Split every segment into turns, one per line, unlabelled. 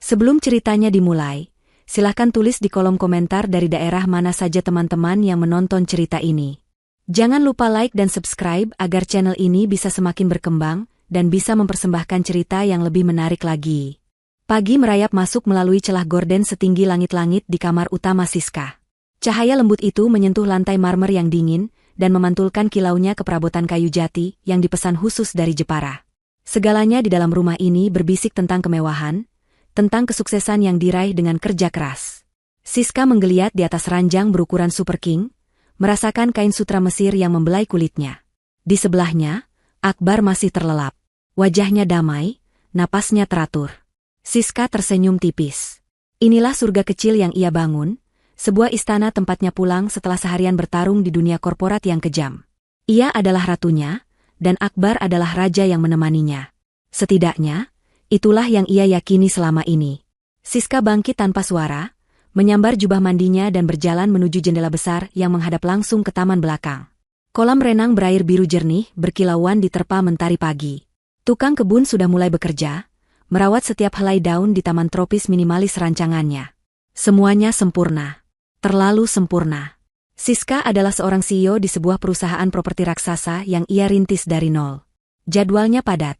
Sebelum ceritanya dimulai, silahkan tulis di kolom komentar dari daerah mana saja teman-teman yang menonton cerita ini. Jangan lupa like dan subscribe agar channel ini bisa semakin berkembang dan bisa mempersembahkan cerita yang lebih menarik lagi. Pagi merayap masuk melalui celah gorden setinggi langit-langit di kamar utama Siska. Cahaya lembut itu menyentuh lantai marmer yang dingin dan memantulkan kilaunya ke perabotan kayu jati yang dipesan khusus dari Jepara. Segalanya di dalam rumah ini berbisik tentang kemewahan, tentang kesuksesan yang diraih dengan kerja keras. Siska menggeliat di atas ranjang berukuran Super King, merasakan kain sutra Mesir yang membelai kulitnya. Di sebelahnya, Akbar masih terlelap. Wajahnya damai, napasnya teratur. Siska tersenyum tipis. Inilah surga kecil yang ia bangun, sebuah istana tempatnya pulang setelah seharian bertarung di dunia korporat yang kejam. Ia adalah ratunya, dan Akbar adalah raja yang menemaninya. Setidaknya, itulah yang ia yakini selama ini. Siska bangkit tanpa suara, menyambar jubah mandinya dan berjalan menuju jendela besar yang menghadap langsung ke taman belakang. Kolam renang berair biru jernih berkilauan diterpa mentari pagi. Tukang kebun sudah mulai bekerja, merawat setiap helai daun di taman tropis minimalis rancangannya. Semuanya sempurna. Terlalu sempurna. Siska adalah seorang CEO di sebuah perusahaan properti raksasa yang ia rintis dari nol. Jadwalnya padat.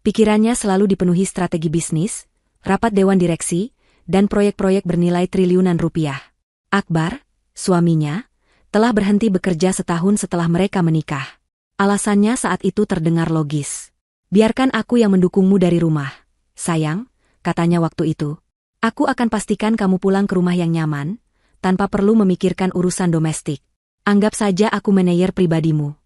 Pikirannya selalu dipenuhi strategi bisnis, rapat dewan direksi, dan proyek-proyek bernilai triliunan rupiah. Akbar, suaminya, telah berhenti bekerja setahun setelah mereka menikah. Alasannya saat itu terdengar logis. Biarkan aku yang mendukungmu dari rumah. Sayang, katanya waktu itu, aku akan pastikan kamu pulang ke rumah yang nyaman, tanpa perlu memikirkan urusan domestik. Anggap saja aku manajer pribadimu.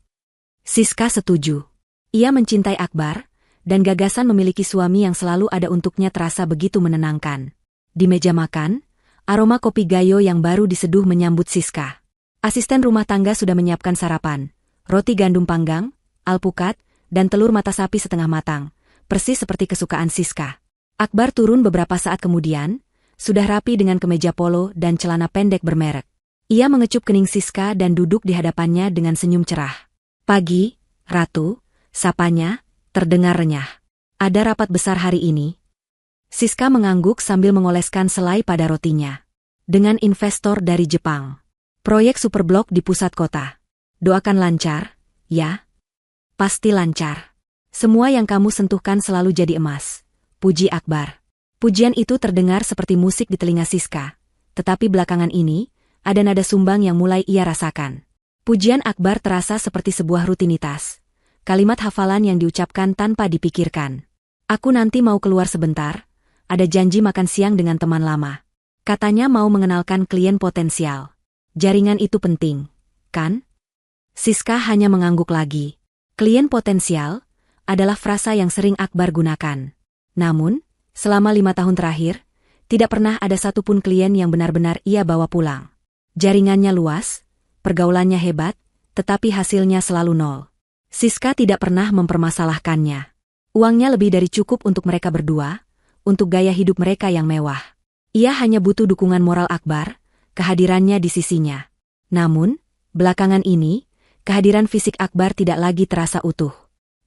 Siska setuju. Ia mencintai Akbar, dan gagasan memiliki suami yang selalu ada untuknya terasa begitu menenangkan. Di meja makan, aroma kopi gayo yang baru diseduh menyambut Siska. Asisten rumah tangga sudah menyiapkan sarapan, roti gandum panggang, alpukat, dan telur mata sapi setengah matang. Persis seperti kesukaan Siska. Akbar turun beberapa saat kemudian, sudah rapi dengan kemeja polo dan celana pendek bermerek. Ia mengecup kening Siska dan duduk di hadapannya dengan senyum cerah. Pagi, Ratu, sapanya, terdengar renyah. Ada rapat besar hari ini. Siska mengangguk sambil mengoleskan selai pada rotinya. Dengan investor dari Jepang. Proyek superblok di pusat kota. Doakan lancar, ya? Pasti lancar. Semua yang kamu sentuhkan selalu jadi emas, puji Akbar. Pujian itu terdengar seperti musik di telinga Siska, tetapi belakangan ini, ada nada sumbang yang mulai ia rasakan. Pujian Akbar terasa seperti sebuah rutinitas, kalimat hafalan yang diucapkan tanpa dipikirkan. Aku nanti mau keluar sebentar, ada janji makan siang dengan teman lama. Katanya mau mengenalkan klien potensial. Jaringan itu penting, kan? Siska hanya mengangguk lagi. Klien potensial adalah frasa yang sering Akbar gunakan. Namun, selama 5 tahun terakhir, tidak pernah ada satupun klien yang benar-benar ia bawa pulang. Jaringannya luas, pergaulannya hebat, tetapi hasilnya selalu nol. Siska tidak pernah mempermasalahkannya. Uangnya lebih dari cukup untuk mereka berdua, untuk gaya hidup mereka yang mewah. Ia hanya butuh dukungan moral Akbar, kehadirannya di sisinya. Namun, belakangan ini, kehadiran fisik Akbar tidak lagi terasa utuh.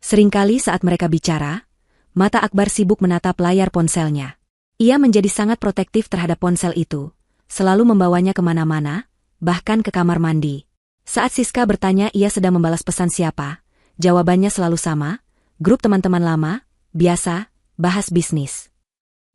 Seringkali saat mereka bicara, mata Akbar sibuk menatap layar ponselnya. Ia menjadi sangat protektif terhadap ponsel itu, selalu membawanya kemana-mana, bahkan ke kamar mandi. Saat Siska bertanya ia sedang membalas pesan siapa, jawabannya selalu sama, grup teman-teman lama, biasa, bahas bisnis.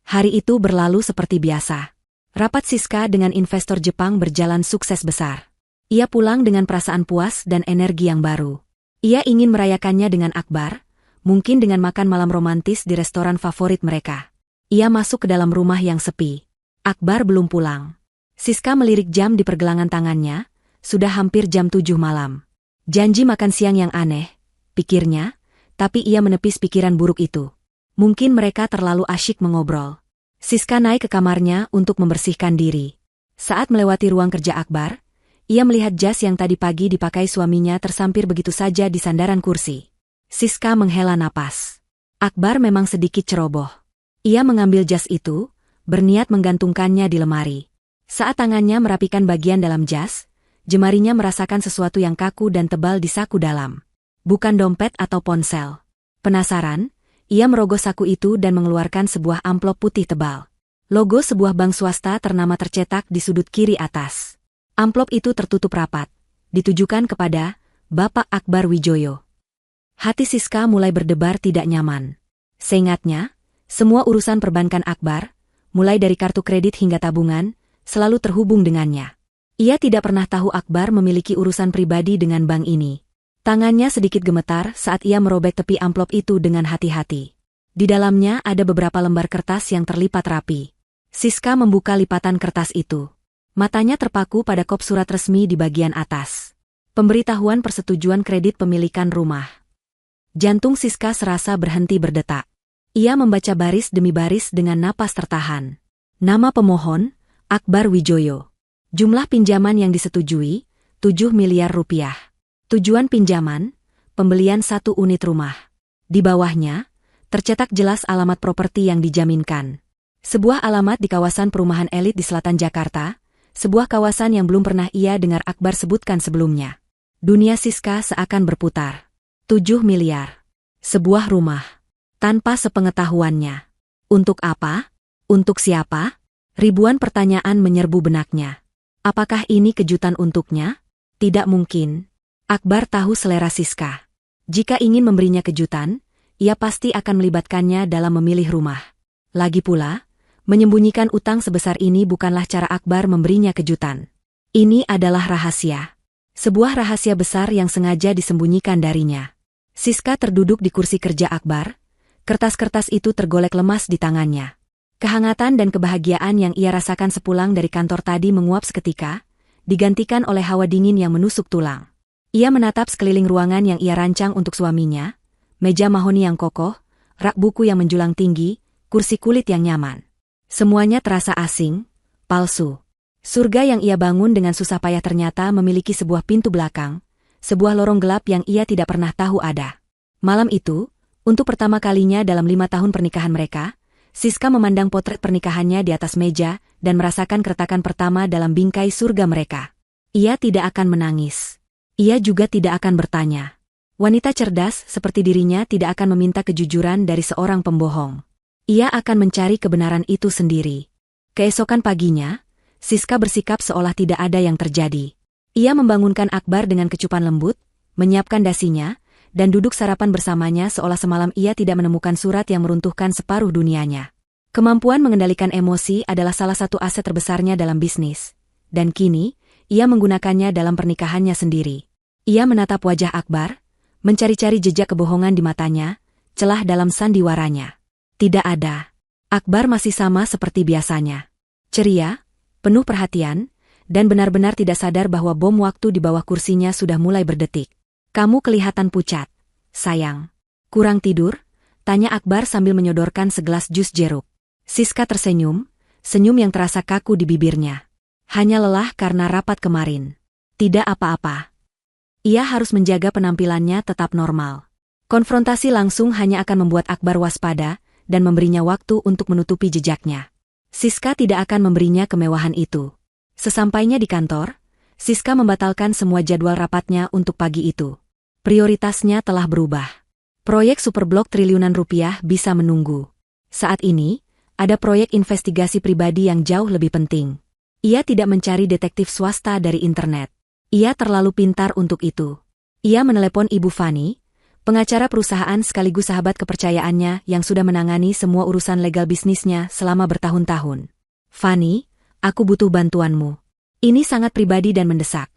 Hari itu berlalu seperti biasa. Rapat Siska dengan investor Jepang berjalan sukses besar. Ia pulang dengan perasaan puas dan energi yang baru. Ia ingin merayakannya dengan Akbar, mungkin dengan makan malam romantis di restoran favorit mereka. Ia masuk ke dalam rumah yang sepi. Akbar belum pulang. Siska melirik jam di pergelangan tangannya, sudah hampir jam 7 malam. Janji makan siang yang aneh, pikirnya, tapi ia menepis pikiran buruk itu. Mungkin mereka terlalu asyik mengobrol. Siska naik ke kamarnya untuk membersihkan diri. Saat melewati ruang kerja Akbar, ia melihat jas yang tadi pagi dipakai suaminya tersampir begitu saja di sandaran kursi. Siska menghela napas. Akbar memang sedikit ceroboh. Ia mengambil jas itu, berniat menggantungkannya di lemari. Saat tangannya merapikan bagian dalam jas, jemarinya merasakan sesuatu yang kaku dan tebal di saku dalam. Bukan dompet atau ponsel. Penasaran, ia merogoh saku itu dan mengeluarkan sebuah amplop putih tebal. Logo sebuah bank swasta ternama tercetak di sudut kiri atas. Amplop itu tertutup rapat, ditujukan kepada Bapak Akbar Wijoyo. Hati Siska mulai berdebar tidak nyaman. Seingatnya, semua urusan perbankan Akbar, mulai dari kartu kredit hingga tabungan, selalu terhubung dengannya. Ia tidak pernah tahu Akbar memiliki urusan pribadi dengan bank ini. Tangannya sedikit gemetar saat ia merobek tepi amplop itu dengan hati-hati. Di dalamnya ada beberapa lembar kertas yang terlipat rapi. Siska membuka lipatan kertas itu. Matanya terpaku pada kop surat resmi di bagian atas. Pemberitahuan persetujuan kredit pemilikan rumah. Jantung Siska serasa berhenti berdetak. Ia membaca baris demi baris dengan napas tertahan. Nama pemohon, Akbar Wijoyo. Jumlah pinjaman yang disetujui, 7 miliar rupiah. Tujuan pinjaman, pembelian 1 unit rumah. Di bawahnya, tercetak jelas alamat properti yang dijaminkan. Sebuah alamat di kawasan perumahan elit di selatan Jakarta, sebuah kawasan yang belum pernah ia dengar Akbar sebutkan sebelumnya. Dunia Siska seakan berputar. 7 miliar. Sebuah rumah. Tanpa sepengetahuannya. Untuk apa? Untuk siapa? Ribuan pertanyaan menyerbu benaknya. Apakah ini kejutan untuknya? Tidak mungkin. Akbar tahu selera Siska. Jika ingin memberinya kejutan, ia pasti akan melibatkannya dalam memilih rumah. Lagi pula, menyembunyikan utang sebesar ini bukanlah cara Akbar memberinya kejutan. Ini adalah rahasia. Sebuah rahasia besar yang sengaja disembunyikan darinya. Siska terduduk di kursi kerja Akbar. Kertas-kertas itu tergolek lemas di tangannya. Kehangatan dan kebahagiaan yang ia rasakan sepulang dari kantor tadi menguap seketika, digantikan oleh hawa dingin yang menusuk tulang. Ia menatap sekeliling ruangan yang ia rancang untuk suaminya, meja mahoni yang kokoh, rak buku yang menjulang tinggi, kursi kulit yang nyaman. Semuanya terasa asing, palsu. Surga yang ia bangun dengan susah payah ternyata memiliki sebuah pintu belakang, sebuah lorong gelap yang ia tidak pernah tahu ada. Malam itu, untuk pertama kalinya dalam 5 tahun pernikahan mereka, Siska memandang potret pernikahannya di atas meja dan merasakan keretakan pertama dalam bingkai surga mereka. Ia tidak akan menangis. Ia juga tidak akan bertanya. Wanita cerdas seperti dirinya tidak akan meminta kejujuran dari seorang pembohong. Ia akan mencari kebenaran itu sendiri. Keesokan paginya, Siska bersikap seolah tidak ada yang terjadi. Ia membangunkan Akbar dengan kecupan lembut, menyiapkan dasinya, dan duduk sarapan bersamanya seolah semalam ia tidak menemukan surat yang meruntuhkan separuh dunianya. Kemampuan mengendalikan emosi adalah salah satu aset terbesarnya dalam bisnis. Dan kini, ia menggunakannya dalam pernikahannya sendiri. Ia menatap wajah Akbar, mencari-cari jejak kebohongan di matanya, celah dalam sandiwaranya. Tidak ada. Akbar masih sama seperti biasanya. Ceria, penuh perhatian, dan benar-benar tidak sadar bahwa bom waktu di bawah kursinya sudah mulai berdetik. Kamu kelihatan pucat, sayang. Kurang tidur? Tanya Akbar sambil menyodorkan segelas jus jeruk. Siska tersenyum, senyum yang terasa kaku di bibirnya. Hanya lelah karena rapat kemarin. Tidak apa-apa. Ia harus menjaga penampilannya tetap normal. Konfrontasi langsung hanya akan membuat Akbar waspada, dan memberinya waktu untuk menutupi jejaknya. Siska tidak akan memberinya kemewahan itu. Sesampainya di kantor, Siska membatalkan semua jadwal rapatnya untuk pagi itu. Prioritasnya telah berubah. Proyek Superblok triliunan rupiah bisa menunggu. Saat ini, ada proyek investigasi pribadi yang jauh lebih penting. Ia tidak mencari detektif swasta dari internet. Ia terlalu pintar untuk itu. Ia menelepon Ibu Fani, pengacara perusahaan sekaligus sahabat kepercayaannya yang sudah menangani semua urusan legal bisnisnya selama bertahun-tahun. Fani, aku butuh bantuanmu. Ini sangat pribadi dan mendesak,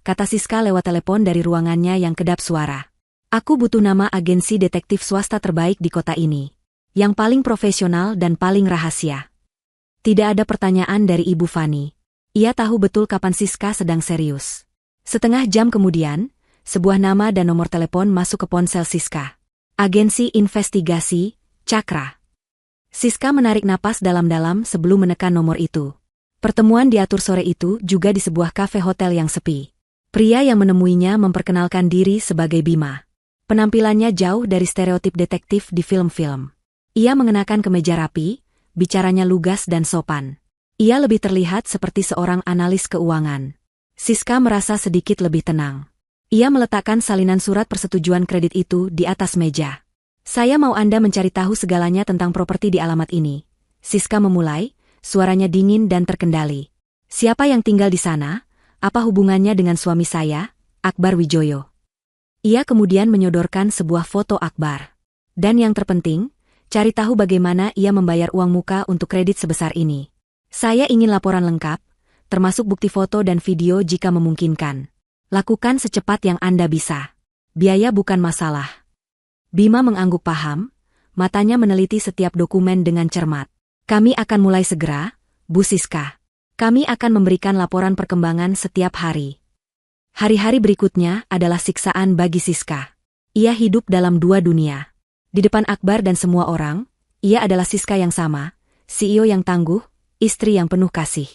kata Siska lewat telepon dari ruangannya yang kedap suara. Aku butuh nama agensi detektif swasta terbaik di kota ini. Yang paling profesional dan paling rahasia. Tidak ada pertanyaan dari Ibu Fani. Ia tahu betul kapan Siska sedang serius. Setengah jam kemudian, sebuah nama dan nomor telepon masuk ke ponsel Siska. Agensi investigasi, Cakra. Siska menarik napas dalam-dalam sebelum menekan nomor itu. Pertemuan diatur sore itu juga di sebuah kafe hotel yang sepi. Pria yang menemuinya memperkenalkan diri sebagai Bima. Penampilannya jauh dari stereotip detektif di film-film. Ia mengenakan kemeja rapi, bicaranya lugas dan sopan. Ia lebih terlihat seperti seorang analis keuangan. Siska merasa sedikit lebih tenang. Ia meletakkan salinan surat persetujuan kredit itu di atas meja. Saya mau Anda mencari tahu segalanya tentang properti di alamat ini. Siska memulai, suaranya dingin dan terkendali. Siapa yang tinggal di sana? Apa hubungannya dengan suami saya, Akbar Wijoyo? Ia kemudian menyodorkan sebuah foto Akbar. Dan yang terpenting, cari tahu bagaimana ia membayar uang muka untuk kredit sebesar ini. Saya ingin laporan lengkap, termasuk bukti foto dan video jika memungkinkan. Lakukan secepat yang Anda bisa. Biaya bukan masalah. Bima mengangguk paham, matanya meneliti setiap dokumen dengan cermat. Kami akan mulai segera, Bu Siska. Kami akan memberikan laporan perkembangan setiap hari. Hari-hari berikutnya adalah siksaan bagi Siska. Ia hidup dalam dua dunia. Di depan Akbar dan semua orang, ia adalah Siska yang sama, CEO yang tangguh, istri yang penuh kasih.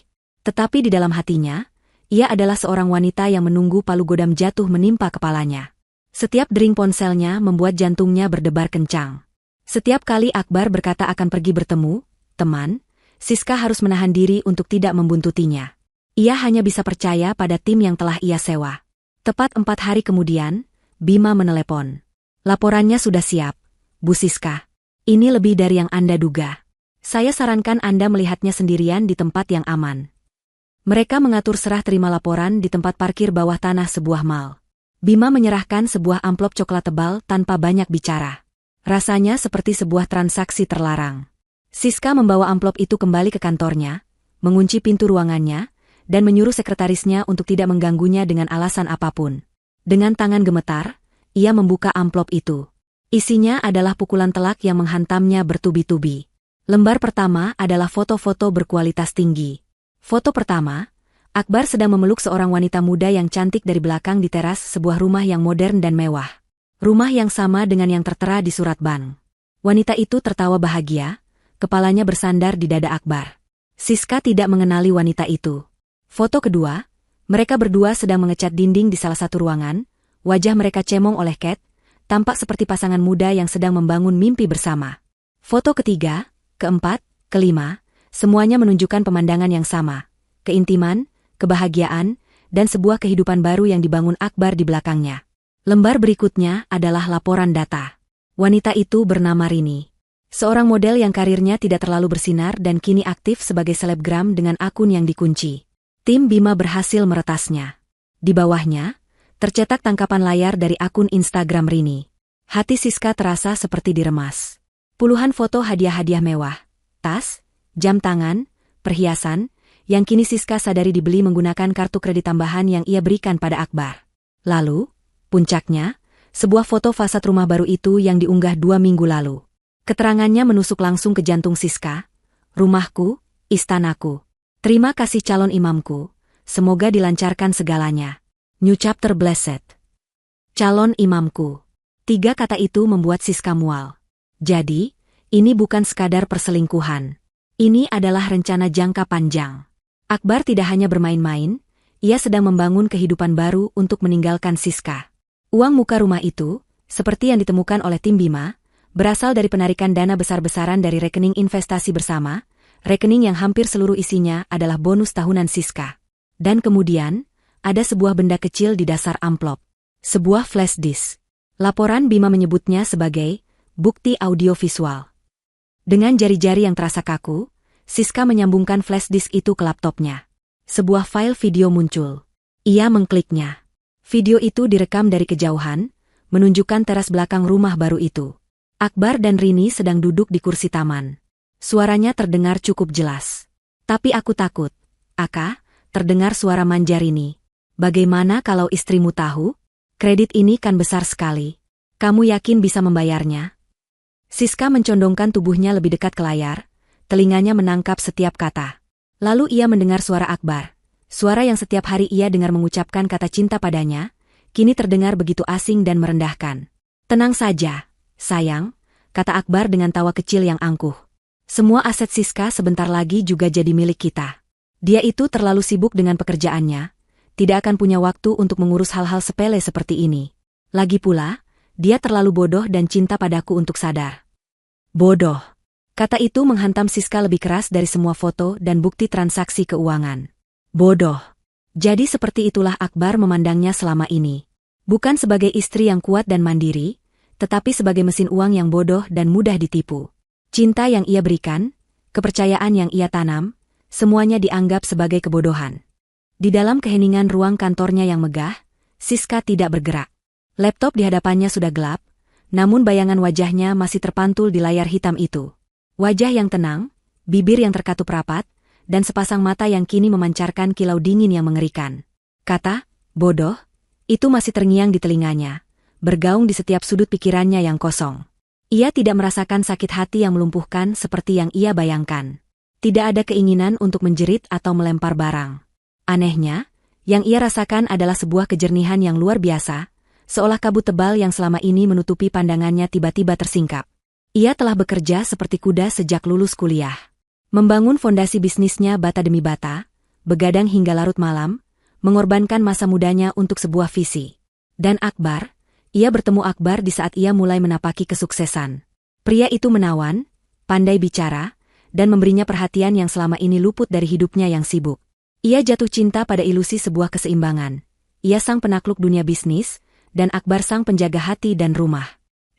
Tetapi di dalam hatinya, ia adalah seorang wanita yang menunggu palu godam jatuh menimpa kepalanya. Setiap dering ponselnya membuat jantungnya berdebar kencang. Setiap kali Akbar berkata akan pergi bertemu teman, Siska harus menahan diri untuk tidak membuntutinya. Ia hanya bisa percaya pada tim yang telah ia sewa. Tepat 4 hari kemudian, Bima menelepon. Laporannya sudah siap, Bu Siska. Ini lebih dari yang Anda duga. Saya sarankan Anda melihatnya sendirian di tempat yang aman. Mereka mengatur serah terima laporan di tempat parkir bawah tanah sebuah mal. Bima menyerahkan sebuah amplop coklat tebal tanpa banyak bicara. Rasanya seperti sebuah transaksi terlarang. Siska membawa amplop itu kembali ke kantornya, mengunci pintu ruangannya, dan menyuruh sekretarisnya untuk tidak mengganggunya dengan alasan apapun. Dengan tangan gemetar, ia membuka amplop itu. Isinya adalah pukulan telak yang menghantamnya bertubi-tubi. Lembar pertama adalah foto-foto berkualitas tinggi. Foto pertama, Akbar sedang memeluk seorang wanita muda yang cantik dari belakang di teras sebuah rumah yang modern dan mewah. Rumah yang sama dengan yang tertera di surat bank. Wanita itu tertawa bahagia, kepalanya bersandar di dada Akbar. Siska tidak mengenali wanita itu. Foto kedua, mereka berdua sedang mengecat dinding di salah satu ruangan, wajah mereka cemong oleh Cat, tampak seperti pasangan muda yang sedang membangun mimpi bersama. Foto ketiga, keempat, kelima, semuanya menunjukkan pemandangan yang sama, keintiman, kebahagiaan, dan sebuah kehidupan baru yang dibangun Akbar di belakangnya. Lembar berikutnya adalah laporan data. Wanita itu bernama Rini. Seorang model yang karirnya tidak terlalu bersinar dan kini aktif sebagai selebgram dengan akun yang dikunci. Tim Bima berhasil meretasnya. Di bawahnya, tercetak tangkapan layar dari akun Instagram Rini. Hati Siska terasa seperti diremas. Puluhan foto hadiah-hadiah mewah, tas, jam tangan, perhiasan, yang kini Siska sadari dibeli menggunakan kartu kredit tambahan yang ia berikan pada Akbar. Lalu, puncaknya, sebuah foto fasad rumah baru itu yang diunggah 2 minggu lalu. Keterangannya menusuk langsung ke jantung Siska. Rumahku, istanaku. Terima kasih calon imamku, semoga dilancarkan segalanya. New chapter blessed. Calon imamku. 3 kata itu membuat Siska mual. Jadi, ini bukan sekadar perselingkuhan. Ini adalah rencana jangka panjang. Akbar tidak hanya bermain-main, ia sedang membangun kehidupan baru untuk meninggalkan Siska. Uang muka rumah itu, seperti yang ditemukan oleh tim Bima, berasal dari penarikan dana besar-besaran dari rekening investasi bersama, rekening yang hampir seluruh isinya adalah bonus tahunan Siska. Dan kemudian, ada sebuah benda kecil di dasar amplop. Sebuah flash disk. Laporan Bima menyebutnya sebagai bukti audio visual. Dengan jari-jari yang terasa kaku, Siska menyambungkan flash disk itu ke laptopnya. Sebuah file video muncul. Ia mengkliknya. Video itu direkam dari kejauhan, menunjukkan teras belakang rumah baru itu. Akbar dan Rini sedang duduk di kursi taman. Suaranya terdengar cukup jelas. Tapi aku takut. Aka, terdengar suara manja Rini. Bagaimana kalau istrimu tahu? Kredit ini kan besar sekali. Kamu yakin bisa membayarnya? Siska mencondongkan tubuhnya lebih dekat ke layar, telinganya menangkap setiap kata. Lalu ia mendengar suara Akbar. Suara yang setiap hari ia dengar mengucapkan kata cinta padanya, kini terdengar begitu asing dan merendahkan. Tenang saja, sayang, kata Akbar dengan tawa kecil yang angkuh. Semua aset Siska sebentar lagi juga jadi milik kita. Dia itu terlalu sibuk dengan pekerjaannya, tidak akan punya waktu untuk mengurus hal-hal sepele seperti ini. Lagi pula, dia terlalu bodoh dan cinta padaku untuk sadar. Bodoh. Kata itu menghantam Siska lebih keras dari semua foto dan bukti transaksi keuangan. Bodoh. Jadi seperti itulah Akbar memandangnya selama ini. Bukan sebagai istri yang kuat dan mandiri, tetapi sebagai mesin uang yang bodoh dan mudah ditipu. Cinta yang ia berikan, kepercayaan yang ia tanam, semuanya dianggap sebagai kebodohan. Di dalam keheningan ruang kantornya yang megah, Siska tidak bergerak. Laptop di hadapannya sudah gelap, namun bayangan wajahnya masih terpantul di layar hitam itu. Wajah yang tenang, bibir yang terkatup rapat, dan sepasang mata yang kini memancarkan kilau dingin yang mengerikan. Kata, bodoh, itu masih terngiang di telinganya, bergaung di setiap sudut pikirannya yang kosong. Ia tidak merasakan sakit hati yang melumpuhkan seperti yang ia bayangkan. Tidak ada keinginan untuk menjerit atau melempar barang. Anehnya, yang ia rasakan adalah sebuah kejernihan yang luar biasa, seolah kabut tebal yang selama ini menutupi pandangannya tiba-tiba tersingkap. Ia telah bekerja seperti kuda sejak lulus kuliah. Membangun fondasi bisnisnya bata demi bata, begadang hingga larut malam, mengorbankan masa mudanya untuk sebuah visi. Dan Akbar, ia bertemu Akbar di saat ia mulai menapaki kesuksesan. Pria itu menawan, pandai bicara, dan memberinya perhatian yang selama ini luput dari hidupnya yang sibuk. Ia jatuh cinta pada ilusi sebuah keseimbangan. Ia sang penakluk dunia bisnis, dan Akbar sang penjaga hati dan rumah.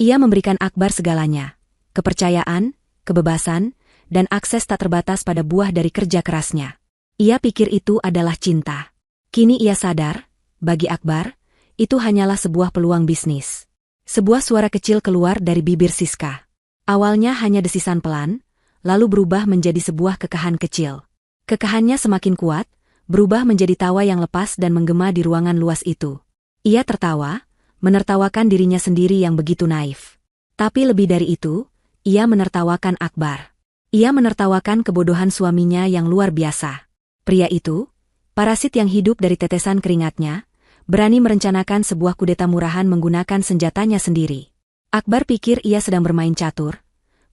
Ia memberikan Akbar segalanya, kepercayaan, kebebasan, dan akses tak terbatas pada buah dari kerja kerasnya. Ia pikir itu adalah cinta. Kini ia sadar, bagi Akbar, itu hanyalah sebuah peluang bisnis. Sebuah suara kecil keluar dari bibir Siska. Awalnya hanya desisan pelan, lalu berubah menjadi sebuah kekahan kecil. Kekahannya semakin kuat, berubah menjadi tawa yang lepas dan menggema di ruangan luas itu. Ia tertawa, menertawakan dirinya sendiri yang begitu naif. Tapi lebih dari itu, ia menertawakan Akbar. Ia menertawakan kebodohan suaminya yang luar biasa. Pria itu, parasit yang hidup dari tetesan keringatnya, berani merencanakan sebuah kudeta murahan menggunakan senjatanya sendiri. Akbar pikir ia sedang bermain catur,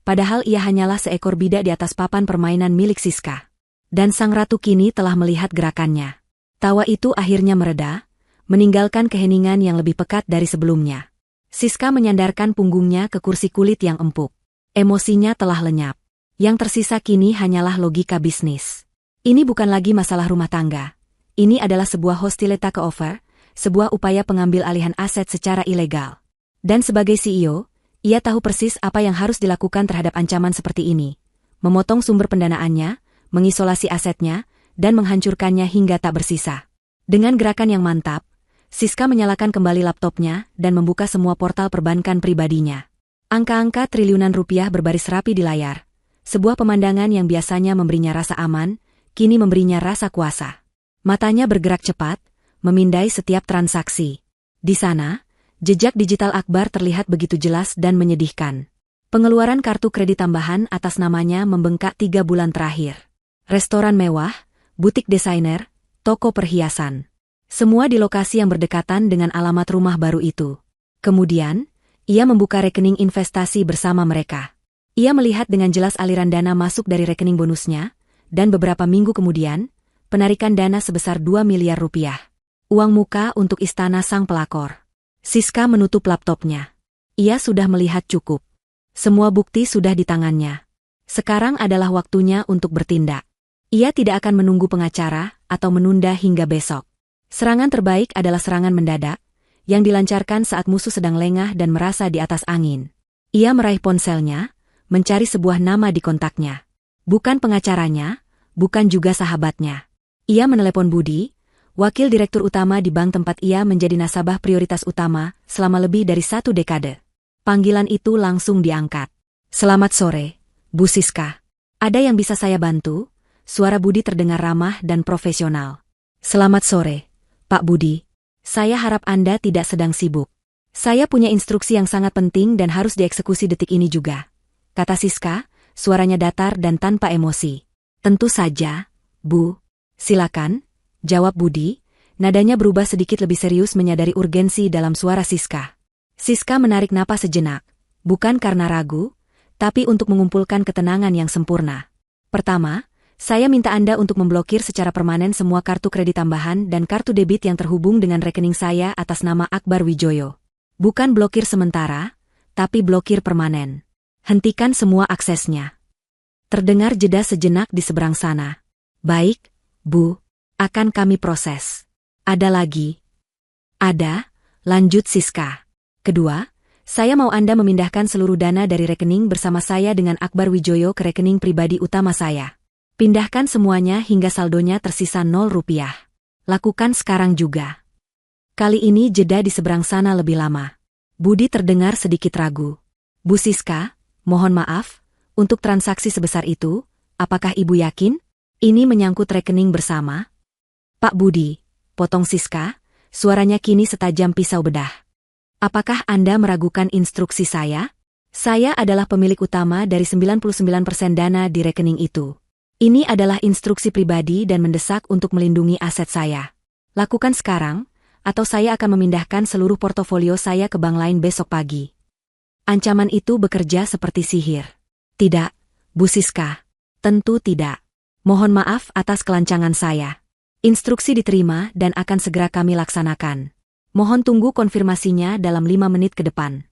padahal ia hanyalah seekor bidak di atas papan permainan milik Siska. Dan sang ratu kini telah melihat gerakannya. Tawa itu akhirnya mereda, meninggalkan keheningan yang lebih pekat dari sebelumnya. Siska menyandarkan punggungnya ke kursi kulit yang empuk. Emosinya telah lenyap. Yang tersisa kini hanyalah logika bisnis. Ini bukan lagi masalah rumah tangga. Ini adalah sebuah hostility takeover, sebuah upaya pengambil alihan aset secara ilegal. Dan sebagai CEO, ia tahu persis apa yang harus dilakukan terhadap ancaman seperti ini. Memotong sumber pendanaannya, mengisolasi asetnya, dan menghancurkannya hingga tak bersisa. Dengan gerakan yang mantap, Siska menyalakan kembali laptopnya dan membuka semua portal perbankan pribadinya. Angka-angka triliunan rupiah berbaris rapi di layar. Sebuah pemandangan yang biasanya memberinya rasa aman, kini memberinya rasa kuasa. Matanya bergerak cepat, memindai setiap transaksi. Di sana, jejak digital Akbar terlihat begitu jelas dan menyedihkan. Pengeluaran kartu kredit tambahan atas namanya membengkak 3 bulan terakhir. Restoran mewah, butik desainer, toko perhiasan. Semua di lokasi yang berdekatan dengan alamat rumah baru itu. Kemudian, ia membuka rekening investasi bersama mereka. Ia melihat dengan jelas aliran dana masuk dari rekening bonusnya, dan beberapa minggu kemudian, penarikan dana sebesar 2 miliar rupiah. Uang muka untuk istana sang pelakor. Siska menutup laptopnya. Ia sudah melihat cukup. Semua bukti sudah di tangannya. Sekarang adalah waktunya untuk bertindak. Ia tidak akan menunggu pengacara atau menunda hingga besok. Serangan terbaik adalah serangan mendadak, yang dilancarkan saat musuh sedang lengah dan merasa di atas angin. Ia meraih ponselnya, mencari sebuah nama di kontaknya. Bukan pengacaranya, bukan juga sahabatnya. Ia menelepon Budi, wakil direktur utama di bank tempat ia menjadi nasabah prioritas utama selama lebih dari 1 dekade. Panggilan itu langsung diangkat. "Selamat sore, Bu Siska. Ada yang bisa saya bantu?" Suara Budi terdengar ramah dan profesional. "Selamat sore, Pak Budi. Saya harap Anda tidak sedang sibuk. Saya punya instruksi yang sangat penting dan harus dieksekusi detik ini juga," kata Siska, suaranya datar dan tanpa emosi. "Tentu saja, Bu. Silakan," jawab Budi, nadanya berubah sedikit lebih serius menyadari urgensi dalam suara Siska. Siska menarik napas sejenak, bukan karena ragu, tapi untuk mengumpulkan ketenangan yang sempurna. "Pertama, saya minta Anda untuk memblokir secara permanen semua kartu kredit tambahan dan kartu debit yang terhubung dengan rekening saya atas nama Akbar Wijoyo. Bukan blokir sementara, tapi blokir permanen. Hentikan semua aksesnya." Terdengar jeda sejenak di seberang sana. "Baik, Bu. Akan kami proses. Ada lagi?" "Ada," lanjut Siska. "Kedua, saya mau Anda memindahkan seluruh dana dari rekening bersama saya dengan Akbar Wijoyo ke rekening pribadi utama saya. Pindahkan semuanya hingga saldonya tersisa 0 rupiah. Lakukan sekarang juga. Kali ini jeda di seberang sana lebih lama. Budi terdengar sedikit ragu. Bu Siska, mohon maaf, untuk transaksi sebesar itu, apakah Ibu yakin? Ini menyangkut rekening bersama? Pak Budi, potong Siska, suaranya kini setajam pisau bedah. Apakah Anda meragukan instruksi saya? Saya adalah pemilik utama dari 99% dana di rekening itu. Ini adalah instruksi pribadi dan mendesak untuk melindungi aset saya. Lakukan sekarang, atau saya akan memindahkan seluruh portofolio saya ke bank lain besok pagi. Ancaman itu bekerja seperti sihir. Tidak, Bu Siska. Tentu tidak. Mohon maaf atas kelancangan saya. Instruksi diterima dan akan segera kami laksanakan. Mohon tunggu konfirmasinya dalam 5 menit ke depan.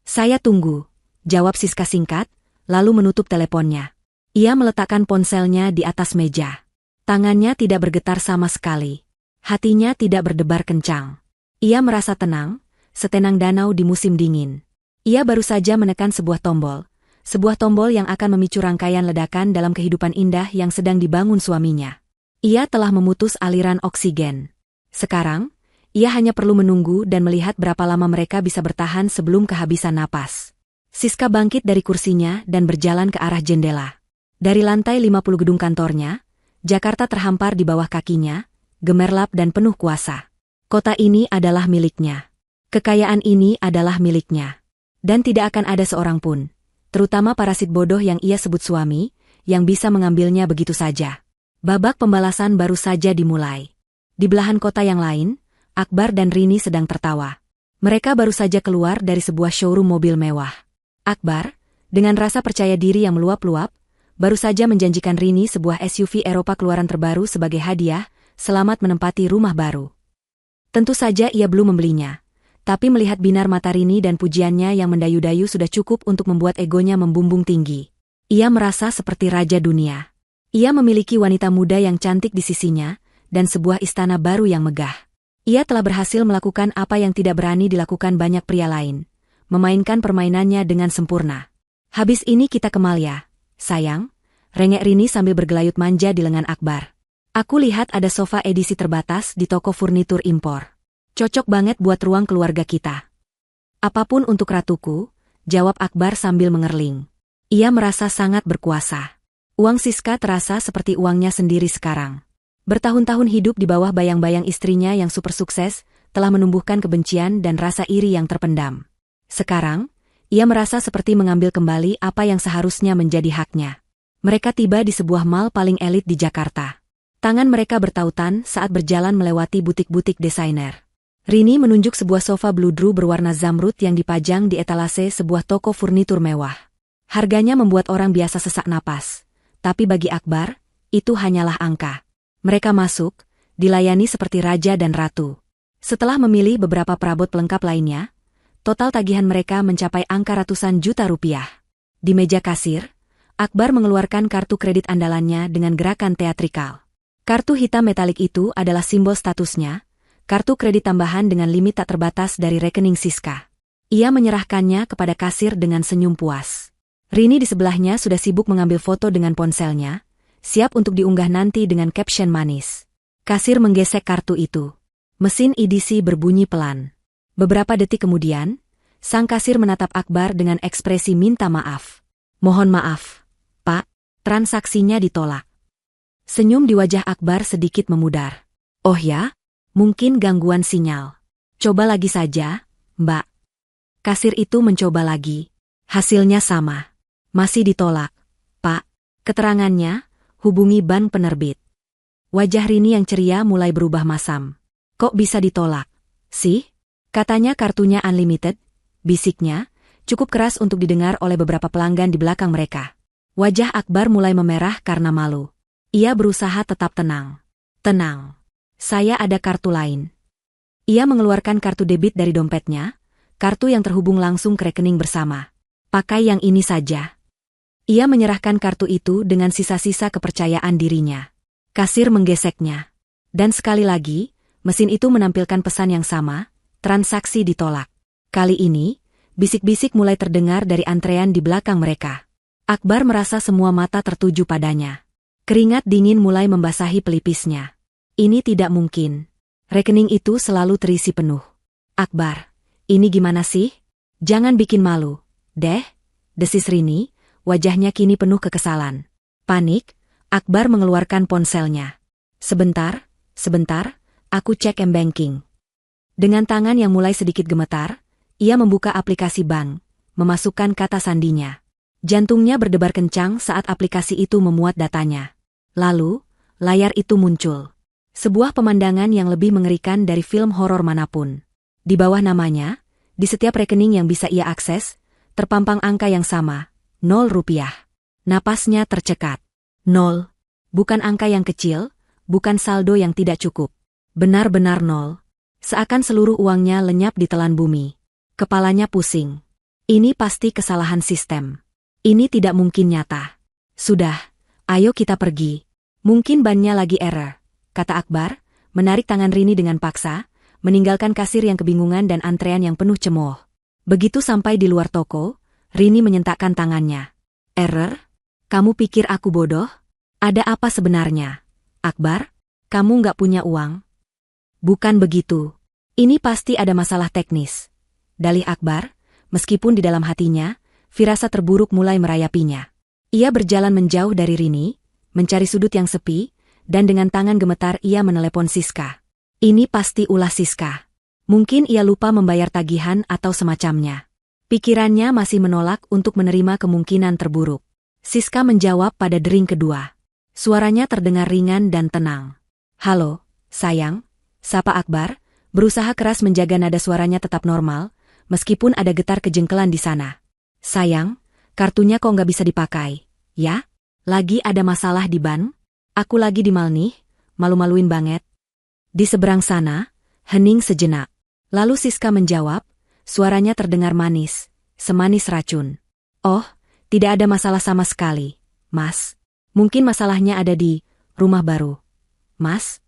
Saya tunggu, jawab Siska singkat, lalu menutup teleponnya. Ia meletakkan ponselnya di atas meja. Tangannya tidak bergetar sama sekali. Hatinya tidak berdebar kencang. Ia merasa tenang, setenang danau di musim dingin. Ia baru saja menekan sebuah tombol yang akan memicu rangkaian ledakan dalam kehidupan indah yang sedang dibangun suaminya. Ia telah memutus aliran oksigen. Sekarang, ia hanya perlu menunggu dan melihat berapa lama mereka bisa bertahan sebelum kehabisan napas. Siska bangkit dari kursinya dan berjalan ke arah jendela. Dari lantai 50 gedung kantornya, Jakarta terhampar di bawah kakinya, gemerlap dan penuh kuasa. Kota ini adalah miliknya. Kekayaan ini adalah miliknya. Dan tidak akan ada seorang pun, terutama parasit bodoh yang ia sebut suami, yang bisa mengambilnya begitu saja. Babak pembalasan baru saja dimulai. Di belahan kota yang lain, Akbar dan Rini sedang tertawa. Mereka baru saja keluar dari sebuah showroom mobil mewah. Akbar, dengan rasa percaya diri yang meluap-luap, baru saja menjanjikan Rini sebuah SUV Eropa keluaran terbaru sebagai hadiah, selamat menempati rumah baru. Tentu saja ia belum membelinya, tapi melihat binar mata Rini dan pujiannya yang mendayu-dayu sudah cukup untuk membuat egonya membumbung tinggi. Ia merasa seperti raja dunia. Ia memiliki wanita muda yang cantik di sisinya, dan sebuah istana baru yang megah. Ia telah berhasil melakukan apa yang tidak berani dilakukan banyak pria lain, memainkan permainannya dengan sempurna. Habis ini kita ke mall ya, sayang, rengek Rini sambil bergelayut manja di lengan Akbar. Aku lihat ada sofa edisi terbatas di toko furnitur impor. Cocok banget buat ruang keluarga kita. Apapun untuk ratuku, jawab Akbar sambil mengerling. Ia merasa sangat berkuasa. Uang Siska terasa seperti uangnya sendiri sekarang. Bertahun-tahun hidup di bawah bayang-bayang istrinya yang super sukses, telah menumbuhkan kebencian dan rasa iri yang terpendam. Sekarang, ia merasa seperti mengambil kembali apa yang seharusnya menjadi haknya. Mereka tiba di sebuah mall paling elit di Jakarta. Tangan mereka bertautan saat berjalan melewati butik-butik desainer. Rini menunjuk sebuah sofa bludru berwarna zamrud yang dipajang di etalase sebuah toko furnitur mewah. Harganya membuat orang biasa sesak napas. Tapi bagi Akbar, itu hanyalah angka. Mereka masuk, dilayani seperti raja dan ratu. Setelah memilih beberapa perabot pelengkap lainnya, total tagihan mereka mencapai angka ratusan juta rupiah. Di meja kasir, Akbar mengeluarkan kartu kredit andalannya dengan gerakan teatrikal. Kartu hitam metalik itu adalah simbol statusnya, kartu kredit tambahan dengan limit tak terbatas dari rekening Siska. Ia menyerahkannya kepada kasir dengan senyum puas. Rini di sebelahnya sudah sibuk mengambil foto dengan ponselnya, siap untuk diunggah nanti dengan caption manis. Kasir menggesek kartu itu. Mesin EDC berbunyi pelan. Beberapa detik kemudian, sang kasir menatap Akbar dengan ekspresi minta maaf. Mohon maaf, Pak, transaksinya ditolak. Senyum di wajah Akbar sedikit memudar. Oh ya? Mungkin gangguan sinyal. Coba lagi saja, Mbak. Kasir itu mencoba lagi. Hasilnya sama. Masih ditolak. Pak, keterangannya, hubungi bank penerbit. Wajah Rini yang ceria mulai berubah masam. Kok bisa ditolak? Sih? Katanya kartunya unlimited, bisiknya, cukup keras untuk didengar oleh beberapa pelanggan di belakang mereka. Wajah Akbar mulai memerah karena malu. Ia berusaha tetap tenang. Tenang. Saya ada kartu lain. Ia mengeluarkan kartu debit dari dompetnya, kartu yang terhubung langsung ke rekening bersama. Pakai yang ini saja. Ia menyerahkan kartu itu dengan sisa-sisa kepercayaan dirinya. Kasir menggeseknya. Dan sekali lagi, mesin itu menampilkan pesan yang sama, transaksi ditolak. Kali ini, bisik-bisik mulai terdengar dari antrean di belakang mereka. Akbar merasa semua mata tertuju padanya. Keringat dingin mulai membasahi pelipisnya. Ini tidak mungkin. Rekening itu selalu terisi penuh. Akbar, ini gimana sih? Jangan bikin malu, deh, desis Rini, wajahnya kini penuh kekesalan. Panik, Akbar mengeluarkan ponselnya. Sebentar, aku cek m-banking. Dengan tangan yang mulai sedikit gemetar, ia membuka aplikasi bank, memasukkan kata sandinya. Jantungnya berdebar kencang saat aplikasi itu memuat datanya. Lalu, layar itu muncul. Sebuah pemandangan yang lebih mengerikan dari film horor manapun. Di bawah namanya, di setiap rekening yang bisa ia akses, terpampang angka yang sama, 0 rupiah. Napasnya tercekat. 0. Bukan angka yang kecil, bukan saldo yang tidak cukup. Benar-benar 0. Seakan seluruh uangnya lenyap di telan bumi. Kepalanya pusing. Ini pasti kesalahan sistem. Ini tidak mungkin nyata. Sudah, ayo kita pergi. Mungkin bannya lagi error, kata Akbar, menarik tangan Rini dengan paksa, meninggalkan kasir yang kebingungan dan antrean yang penuh cemooh. Begitu sampai di luar toko, Rini menyentakkan tangannya. Error? Kamu pikir aku bodoh? Ada apa sebenarnya? Akbar, kamu nggak punya uang? Bukan begitu. Ini pasti ada masalah teknis. Dalih Akbar, meskipun di dalam hatinya, firasat terburuk mulai merayapinya. Ia berjalan menjauh dari Rini, mencari sudut yang sepi, dan dengan tangan gemetar ia menelepon Siska. Ini pasti ulah Siska. Mungkin ia lupa membayar tagihan atau semacamnya. Pikirannya masih menolak untuk menerima kemungkinan terburuk. Siska menjawab pada dering kedua. Suaranya terdengar ringan dan tenang. Halo, sayang, sapa Akbar, berusaha keras menjaga nada suaranya tetap normal, meskipun ada getar kejengkelan di sana. Sayang, kartunya kok nggak bisa dipakai, ya? Lagi ada masalah di bank? Aku lagi di mal nih, malu-maluin banget. Di seberang sana, hening sejenak. Lalu Siska menjawab, suaranya terdengar manis, semanis racun. Oh, tidak ada masalah sama sekali, Mas. Mungkin masalahnya ada di rumah baru. Mas?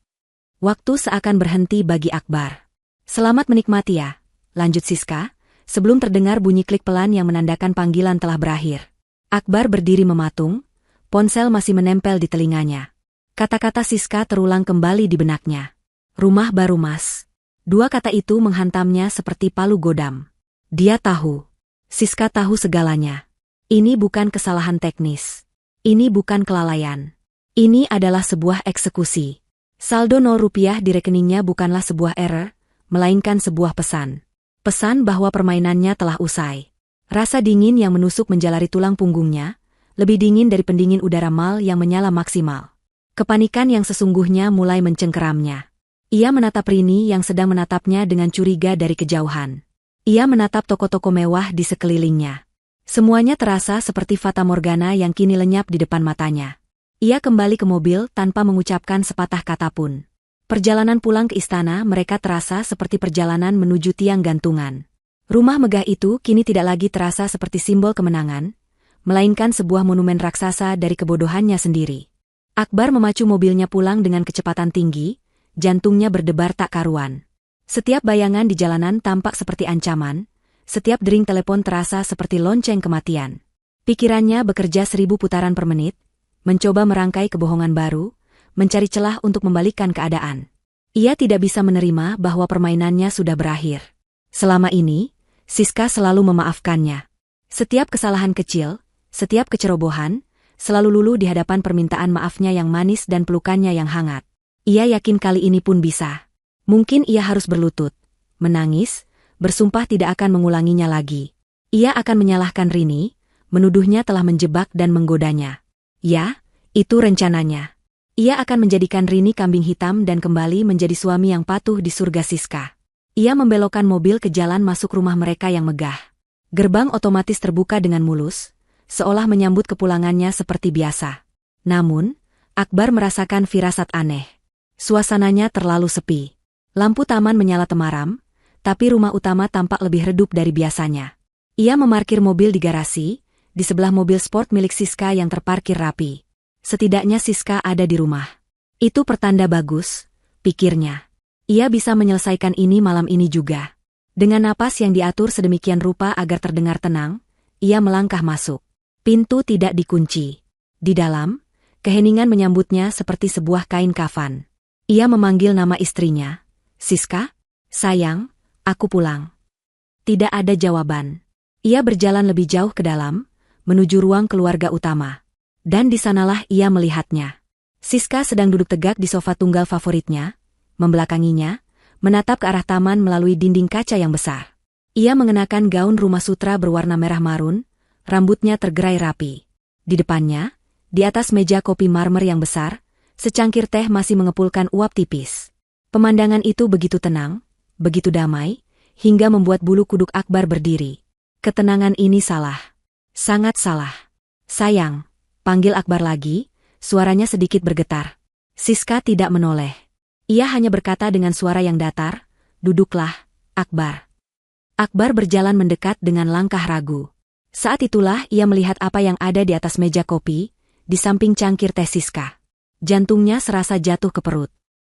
Waktu seakan berhenti bagi Akbar. Selamat menikmati ya, lanjut Siska, sebelum terdengar bunyi klik pelan yang menandakan panggilan telah berakhir. Akbar berdiri mematung, ponsel masih menempel di telinganya. Kata-kata Siska terulang kembali di benaknya. Rumah baru Mas. Dua kata itu menghantamnya seperti palu godam. Dia tahu. Siska tahu segalanya. Ini bukan kesalahan teknis. Ini bukan kelalaian. Ini adalah sebuah eksekusi. Saldo 0 rupiah di rekeningnya bukanlah sebuah error, melainkan sebuah pesan. Pesan bahwa permainannya telah usai. Rasa dingin yang menusuk menjalari tulang punggungnya, lebih dingin dari pendingin udara mal yang menyala maksimal. Kepanikan yang sesungguhnya mulai mencengkeramnya. Ia menatap Rini yang sedang menatapnya dengan curiga dari kejauhan. Ia menatap toko-toko mewah di sekelilingnya. Semuanya terasa seperti fata morgana yang kini lenyap di depan matanya. Ia kembali ke mobil tanpa mengucapkan sepatah kata pun. Perjalanan pulang ke istana mereka terasa seperti perjalanan menuju tiang gantungan. Rumah megah itu kini tidak lagi terasa seperti simbol kemenangan, melainkan sebuah monumen raksasa dari kebodohannya sendiri. Akbar memacu mobilnya pulang dengan kecepatan tinggi, jantungnya berdebar tak karuan. Setiap bayangan di jalanan tampak seperti ancaman, setiap dering telepon terasa seperti lonceng kematian. Pikirannya bekerja 1000 putaran per menit, mencoba merangkai kebohongan baru, mencari celah untuk membalikkan keadaan. Ia tidak bisa menerima bahwa permainannya sudah berakhir. Selama ini, Siska selalu memaafkannya. Setiap kesalahan kecil, setiap kecerobohan, selalu luluh di hadapan permintaan maafnya yang manis dan pelukannya yang hangat. Ia yakin kali ini pun bisa. Mungkin ia harus berlutut, menangis, bersumpah tidak akan mengulanginya lagi. Ia akan menyalahkan Rini, menuduhnya telah menjebak dan menggodanya. Ya, itu rencananya. Ia akan menjadikan Rini kambing hitam dan kembali menjadi suami yang patuh di surga Siska. Ia membelokkan mobil ke jalan masuk rumah mereka yang megah. Gerbang otomatis terbuka dengan mulus, seolah menyambut kepulangannya seperti biasa. Namun, Akbar merasakan firasat aneh. Suasananya terlalu sepi. Lampu taman menyala temaram, tapi rumah utama tampak lebih redup dari biasanya. Ia memarkir mobil di garasi, di sebelah mobil sport milik Siska yang terparkir rapi. Setidaknya Siska ada di rumah. Itu pertanda bagus, pikirnya. Ia bisa menyelesaikan ini malam ini juga. Dengan napas yang diatur sedemikian rupa agar terdengar tenang, ia melangkah masuk. Pintu tidak dikunci. Di dalam, Keheningan menyambutnya seperti sebuah kain kafan. Ia memanggil nama istrinya. Siska? Sayang, aku pulang. Tidak ada jawaban. Ia berjalan lebih jauh ke dalam, menuju ruang keluarga utama. Dan di sanalah ia melihatnya. Siska sedang duduk tegak di sofa tunggal favoritnya, membelakanginya, menatap ke arah taman melalui dinding kaca yang besar. Ia mengenakan gaun rumah sutra berwarna merah marun, rambutnya tergerai rapi. Di depannya, di atas meja kopi marmer yang besar, secangkir teh masih mengepulkan uap tipis. Pemandangan itu begitu tenang, begitu damai, hingga membuat bulu kuduk Akbar berdiri. Ketenangan ini salah. Sangat salah. Sayang, panggil Akbar lagi, suaranya sedikit bergetar. Siska tidak menoleh. Ia hanya berkata dengan suara yang datar, duduklah, Akbar. Akbar berjalan mendekat dengan langkah ragu. Saat itulah ia melihat apa yang ada di atas meja kopi, di samping cangkir teh Siska. Jantungnya serasa jatuh ke perut.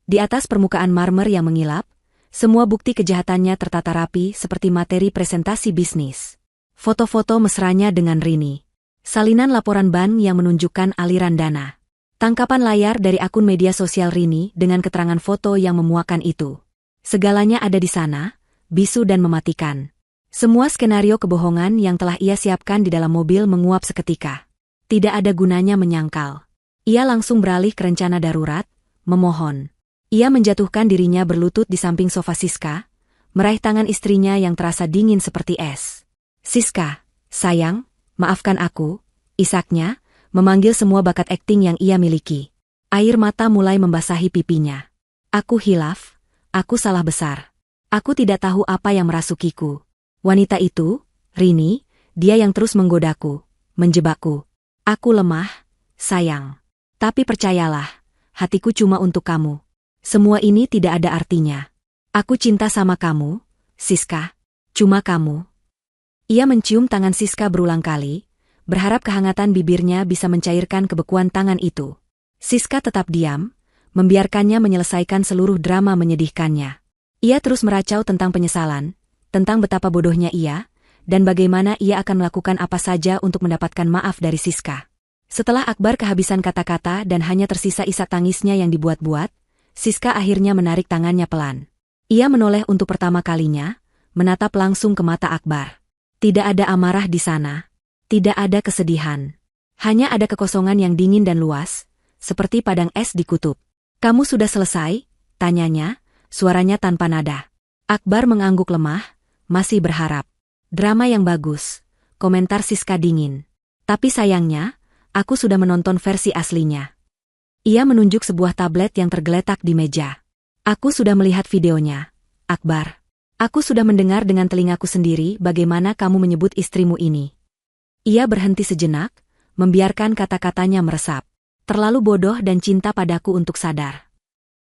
Di atas permukaan marmer yang mengilap, semua bukti kejahatannya tertata rapi seperti materi presentasi bisnis. Foto-foto mesranya dengan Rini. Salinan laporan bank yang menunjukkan aliran dana. Tangkapan layar dari akun media sosial Rini dengan keterangan foto yang memuakan itu. Segalanya ada di sana, bisu dan mematikan. Semua skenario kebohongan yang telah ia siapkan di dalam mobil menguap seketika. Tidak ada gunanya menyangkal. Ia langsung beralih ke rencana darurat, memohon. Ia menjatuhkan dirinya berlutut di samping sofa Siska, meraih tangan istrinya yang terasa dingin seperti es. Siska, sayang, maafkan aku, isaknya, memanggil semua bakat akting yang ia miliki. Air mata mulai membasahi pipinya. Aku hilaf, aku salah besar. Aku tidak tahu apa yang merasukiku. Wanita itu, Rini, dia yang terus menggodaku, menjebakku. Aku lemah, sayang. Tapi percayalah, hatiku cuma untuk kamu. Semua ini tidak ada artinya. Aku cinta sama kamu, Siska. Cuma kamu. Ia mencium tangan Siska berulang kali, berharap kehangatan bibirnya bisa mencairkan kebekuan tangan itu. Siska tetap diam, membiarkannya menyelesaikan seluruh drama menyedihkannya. Ia terus meracau tentang penyesalan, tentang betapa bodohnya ia, dan bagaimana ia akan melakukan apa saja untuk mendapatkan maaf dari Siska. Setelah Akbar kehabisan kata-kata dan hanya tersisa isak tangisnya yang dibuat-buat, Siska akhirnya menarik tangannya pelan. Ia menoleh untuk pertama kalinya, menatap langsung ke mata Akbar. Tidak ada amarah di sana. Tidak ada kesedihan. Hanya ada kekosongan yang dingin dan luas, seperti padang es di kutub. Kamu sudah selesai? Tanyanya, suaranya tanpa nada. Akbar mengangguk lemah, masih berharap. Drama yang bagus, komentar Siska dingin. Tapi sayangnya, aku sudah menonton versi aslinya. Ia menunjuk sebuah tablet yang tergeletak di meja. Aku sudah melihat videonya, Akbar. Aku sudah mendengar dengan telingaku sendiri bagaimana kamu menyebut istrimu ini. Ia berhenti sejenak, membiarkan kata-katanya meresap. Terlalu bodoh dan cinta padaku untuk sadar.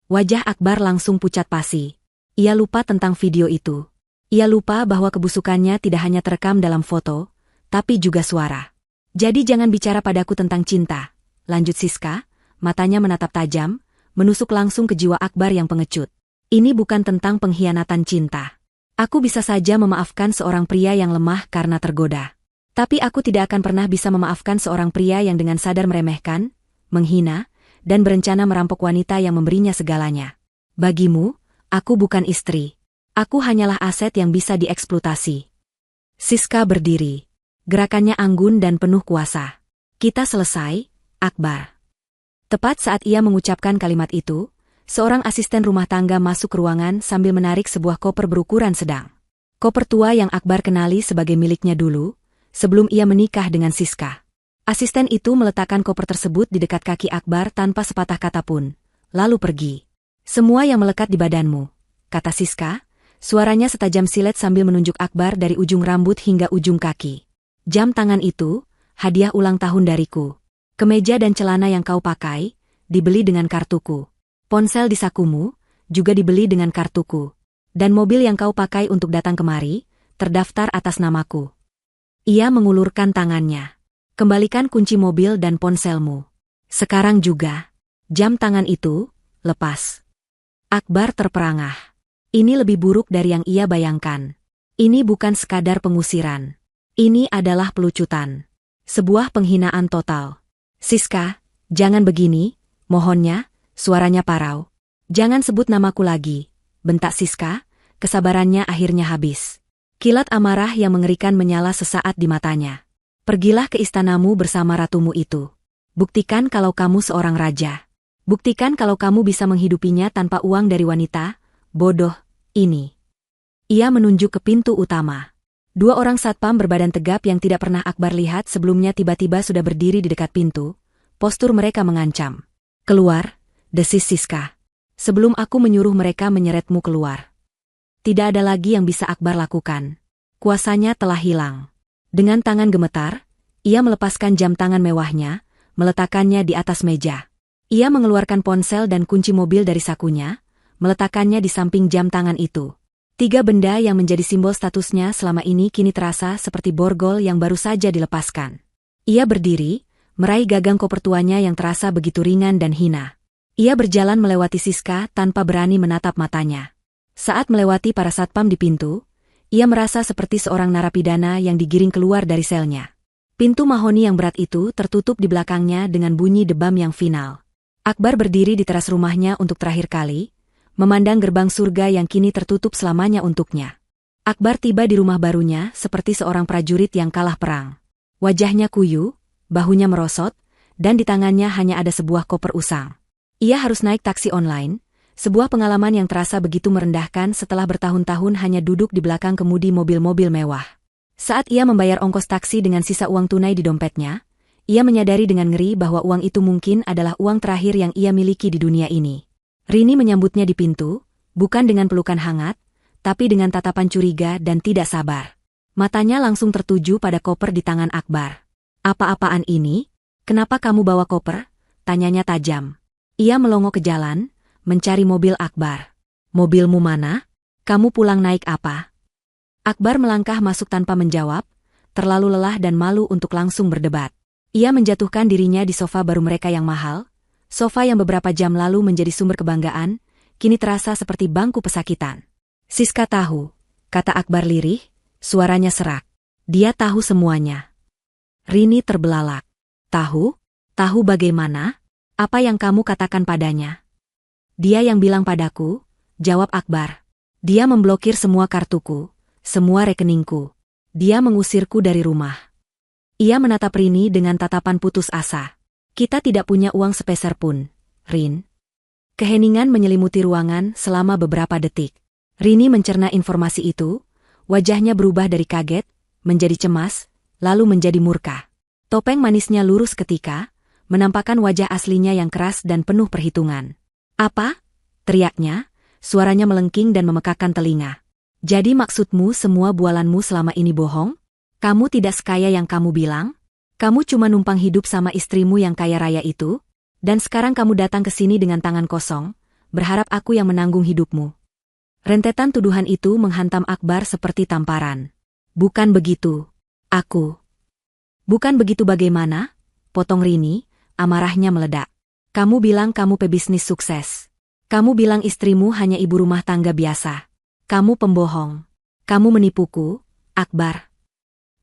Wajah Akbar langsung pucat pasi. Ia lupa tentang video itu. Ia lupa bahwa kebusukannya tidak hanya terekam dalam foto, tapi juga suara. Jadi jangan bicara padaku tentang cinta, lanjut Siska, matanya menatap tajam, menusuk langsung ke jiwa Akbar yang pengecut. Ini bukan tentang pengkhianatan cinta. Aku bisa saja memaafkan seorang pria yang lemah karena tergoda. Tapi aku tidak akan pernah bisa memaafkan seorang pria yang dengan sadar meremehkan, menghina, dan berencana merampok wanita yang memberinya segalanya. Bagimu, aku bukan istri. Aku hanyalah aset yang bisa dieksploitasi. Siska berdiri. Gerakannya anggun dan penuh kuasa. Kita selesai, Akbar. Tepat saat ia mengucapkan kalimat itu, seorang asisten rumah tangga masuk ke ruangan sambil menarik sebuah koper berukuran sedang. Koper tua yang Akbar kenali sebagai miliknya dulu, sebelum ia menikah dengan Siska. Asisten itu meletakkan koper tersebut di dekat kaki Akbar tanpa sepatah kata pun, lalu pergi. Semua yang melekat di badanmu, kata Siska, suaranya setajam silet sambil menunjuk Akbar dari ujung rambut hingga ujung kaki. Jam tangan itu, hadiah ulang tahun dariku. Kemeja dan celana yang kau pakai, dibeli dengan kartuku. Ponsel di sakumu, juga dibeli dengan kartuku. Dan mobil yang kau pakai untuk datang kemari, terdaftar atas namaku. Ia mengulurkan tangannya. Kembalikan kunci mobil dan ponselmu. Sekarang juga. Jam tangan itu, lepas. Akbar terperangah. Ini lebih buruk dari yang ia bayangkan. Ini bukan sekadar pengusiran. Ini adalah pelucutan. Sebuah penghinaan total. Siska, Jangan begini, mohonnya, suaranya parau. Jangan sebut namaku lagi, bentak Siska, kesabarannya akhirnya habis. Kilat amarah yang mengerikan menyala sesaat di matanya. Pergilah ke istanamu bersama ratumu itu. Buktikan kalau kamu seorang raja. Buktikan kalau kamu bisa menghidupinya tanpa uang dari wanita, bodoh, ini. Ia menunjuk ke pintu utama. Dua orang satpam berbadan tegap yang tidak pernah Akbar lihat sebelumnya tiba-tiba sudah berdiri di dekat pintu. Postur mereka mengancam. Keluar, desis Siska. Sebelum aku menyuruh mereka menyeretmu keluar. Tidak ada lagi yang bisa Akbar lakukan. Kuasanya telah hilang. Dengan tangan gemetar, ia melepaskan jam tangan mewahnya, meletakkannya di atas meja. Ia mengeluarkan ponsel dan kunci mobil dari sakunya, meletakkannya di samping jam tangan itu. Tiga benda yang menjadi simbol statusnya selama ini kini terasa seperti borgol yang baru saja dilepaskan. Ia berdiri, meraih gagang koper tuanya yang terasa begitu ringan dan hina. Ia berjalan melewati Siska tanpa berani menatap matanya. Saat melewati para satpam di pintu, ia merasa seperti seorang narapidana yang digiring keluar dari selnya. Pintu mahoni yang berat itu tertutup di belakangnya dengan bunyi debam yang final. Akbar berdiri di teras rumahnya untuk terakhir kali, memandang gerbang surga yang kini tertutup selamanya untuknya. Akbar tiba di rumah barunya seperti seorang prajurit yang kalah perang. Wajahnya kuyu, bahunya merosot, dan di tangannya hanya ada sebuah koper usang. Ia harus naik taksi online, sebuah pengalaman yang terasa begitu merendahkan setelah bertahun-tahun hanya duduk di belakang kemudi mobil-mobil mewah. Saat ia membayar ongkos taksi dengan sisa uang tunai di dompetnya, ia menyadari dengan ngeri bahwa uang itu mungkin adalah uang terakhir yang ia miliki di dunia ini. Rini menyambutnya di pintu, bukan dengan pelukan hangat, tapi dengan tatapan curiga dan tidak sabar. Matanya langsung tertuju pada koper di tangan Akbar. Apa-apaan ini? Kenapa kamu bawa koper? Tanyanya tajam. Ia melongo ke jalan, mencari mobil Akbar. Mobilmu mana? Kamu pulang naik apa? Akbar melangkah masuk tanpa menjawab, terlalu lelah dan malu untuk langsung berdebat. Ia menjatuhkan dirinya di sofa baru mereka yang mahal, sofa yang beberapa jam lalu menjadi sumber kebanggaan, kini terasa seperti bangku pesakitan. Siska tahu, kata Akbar lirih, suaranya serak. Dia tahu semuanya. Rini terbelalak. Tahu? Tahu bagaimana? Apa yang kamu katakan padanya? Dia yang bilang padaku, jawab Akbar. Dia memblokir semua kartuku, semua rekeningku. Dia mengusirku dari rumah. Ia menatap Rini dengan tatapan putus asa. Kita tidak punya uang sepeser pun, Rin. Keheningan menyelimuti ruangan selama beberapa detik. Rini mencerna informasi itu, wajahnya berubah dari kaget, menjadi cemas, lalu menjadi murka. Topeng manisnya lurus ketika, menampakkan wajah aslinya yang keras dan penuh perhitungan. Apa? Teriaknya, suaranya melengking dan memekakkan telinga. Jadi maksudmu semua bualanmu selama ini bohong? Kamu tidak sekaya yang kamu bilang? Kamu cuma numpang hidup sama istrimu yang kaya raya itu? Dan sekarang kamu datang ke sini dengan tangan kosong, berharap aku yang menanggung hidupmu. Rentetan tuduhan itu menghantam Akbar seperti tamparan. Bukan begitu. Aku. Bukan begitu bagaimana? Potong Rini, amarahnya meledak. Kamu bilang kamu pebisnis sukses. Kamu bilang istrimu hanya ibu rumah tangga biasa. Kamu pembohong. Kamu menipuku, Akbar.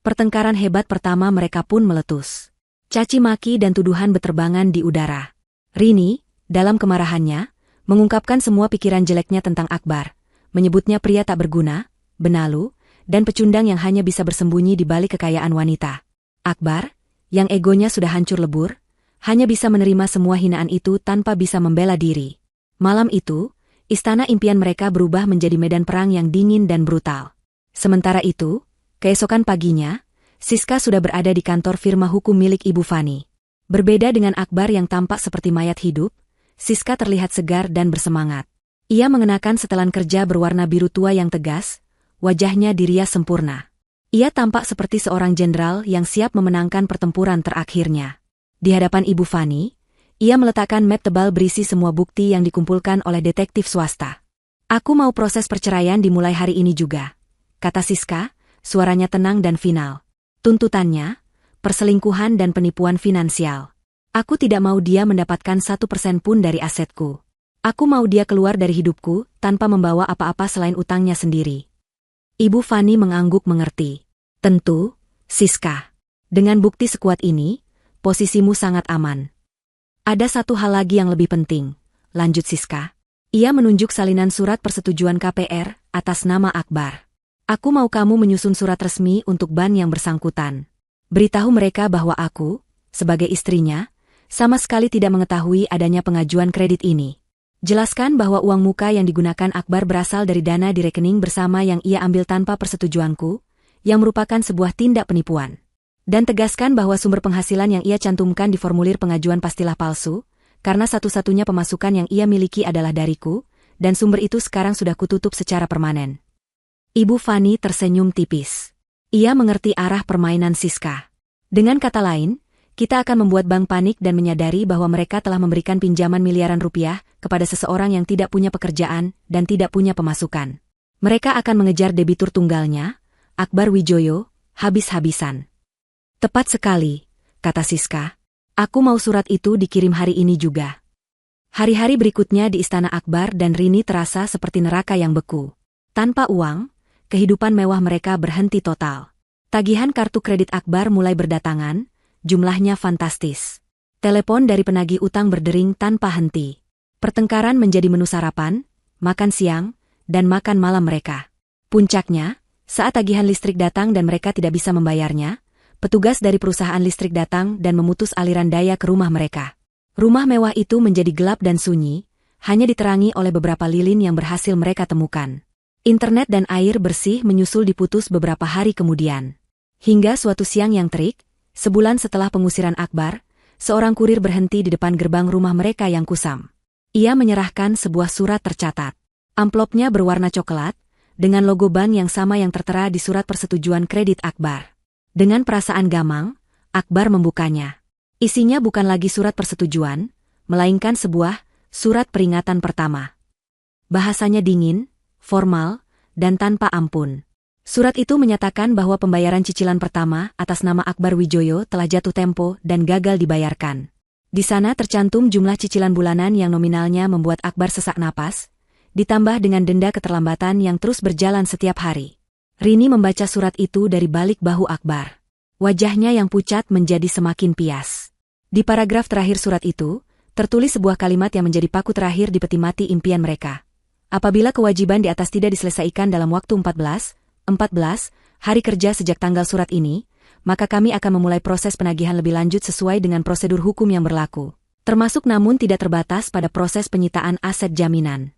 Pertengkaran hebat pertama mereka pun meletus. Caci maki dan tuduhan beterbangan di udara. Rini, dalam kemarahannya, mengungkapkan semua pikiran jeleknya tentang Akbar, menyebutnya pria tak berguna, benalu, dan pecundang yang hanya bisa bersembunyi di balik kekayaan wanita. Akbar, yang egonya sudah hancur lebur, hanya bisa menerima semua hinaan itu tanpa bisa membela diri. Malam itu, istana impian mereka berubah menjadi medan perang yang dingin dan brutal. Sementara itu, keesokan paginya, Siska sudah berada di kantor firma hukum milik Ibu Fani. Berbeda dengan Akbar yang tampak seperti mayat hidup, Siska terlihat segar dan bersemangat. Ia mengenakan setelan kerja berwarna biru tua yang tegas, wajahnya dirias sempurna. Ia tampak seperti seorang jenderal yang siap memenangkan pertempuran terakhirnya. Di hadapan Ibu Fani, ia meletakkan map tebal berisi semua bukti yang dikumpulkan oleh detektif swasta. Aku mau proses perceraian dimulai hari ini juga, kata Siska, suaranya tenang dan final. Tuntutannya, perselingkuhan dan penipuan finansial. Aku tidak mau dia mendapatkan 1% pun dari asetku. Aku mau dia keluar dari hidupku tanpa membawa apa-apa selain utangnya sendiri. Ibu Fani mengangguk mengerti. Tentu, Siska. Dengan bukti sekuat ini, posisimu sangat aman. Ada satu hal lagi yang lebih penting, lanjut Siska. Ia menunjuk salinan surat persetujuan KPR atas nama Akbar. Aku mau kamu menyusun surat resmi untuk ban yang bersangkutan. Beritahu mereka bahwa aku, sebagai istrinya, sama sekali tidak mengetahui adanya pengajuan kredit ini. Jelaskan bahwa uang muka yang digunakan Akbar berasal dari dana di rekening bersama yang ia ambil tanpa persetujuanku, yang merupakan sebuah tindak penipuan. Dan tegaskan bahwa sumber penghasilan yang ia cantumkan di formulir pengajuan pastilah palsu, karena satu-satunya pemasukan yang ia miliki adalah dariku, dan sumber itu sekarang sudah kututup secara permanen. Ibu Fani tersenyum tipis. Ia mengerti arah permainan Siska. Dengan kata lain, kita akan membuat bank panik dan menyadari bahwa mereka telah memberikan pinjaman miliaran rupiah kepada seseorang yang tidak punya pekerjaan dan tidak punya pemasukan. Mereka akan mengejar debitur tunggalnya, Akbar Wijoyo, habis-habisan. Tepat sekali, kata Siska. Aku mau surat itu dikirim hari ini juga. Hari-hari berikutnya di Istana Akbar dan Rini terasa seperti neraka yang beku. Tanpa uang, kehidupan mewah mereka berhenti total. Tagihan kartu kredit Akbar mulai berdatangan, jumlahnya fantastis. Telepon dari penagih utang berdering tanpa henti. Pertengkaran menjadi menu sarapan, makan siang, dan makan malam mereka. Puncaknya, saat tagihan listrik datang dan mereka tidak bisa membayarnya, petugas dari perusahaan listrik datang dan memutus aliran daya ke rumah mereka. Rumah mewah itu menjadi gelap dan sunyi, hanya diterangi oleh beberapa lilin yang berhasil mereka temukan. Internet dan air bersih menyusul diputus beberapa hari kemudian. Hingga suatu siang yang terik, sebulan setelah pengusiran Akbar, seorang kurir berhenti di depan gerbang rumah mereka yang kusam. Ia menyerahkan sebuah surat tercatat. Amplopnya berwarna coklat, dengan logo bank yang sama yang tertera di surat persetujuan kredit Akbar. Dengan perasaan gamang, Akbar membukanya. Isinya bukan lagi surat persetujuan, melainkan sebuah surat peringatan pertama. Bahasanya dingin, formal, dan tanpa ampun. Surat itu menyatakan bahwa pembayaran cicilan pertama atas nama Akbar Wijoyo telah jatuh tempo dan gagal dibayarkan. Di sana tercantum jumlah cicilan bulanan yang nominalnya membuat Akbar sesak napas, ditambah dengan denda keterlambatan yang terus berjalan setiap hari. Rini membaca surat itu dari balik bahu Akbar. Wajahnya yang pucat menjadi semakin pias. Di paragraf terakhir surat itu, tertulis sebuah kalimat yang menjadi paku terakhir di peti mati impian mereka. Apabila kewajiban di atas tidak diselesaikan dalam waktu 14 hari kerja sejak tanggal surat ini, maka kami akan memulai proses penagihan lebih lanjut sesuai dengan prosedur hukum yang berlaku, termasuk namun tidak terbatas pada proses penyitaan aset jaminan.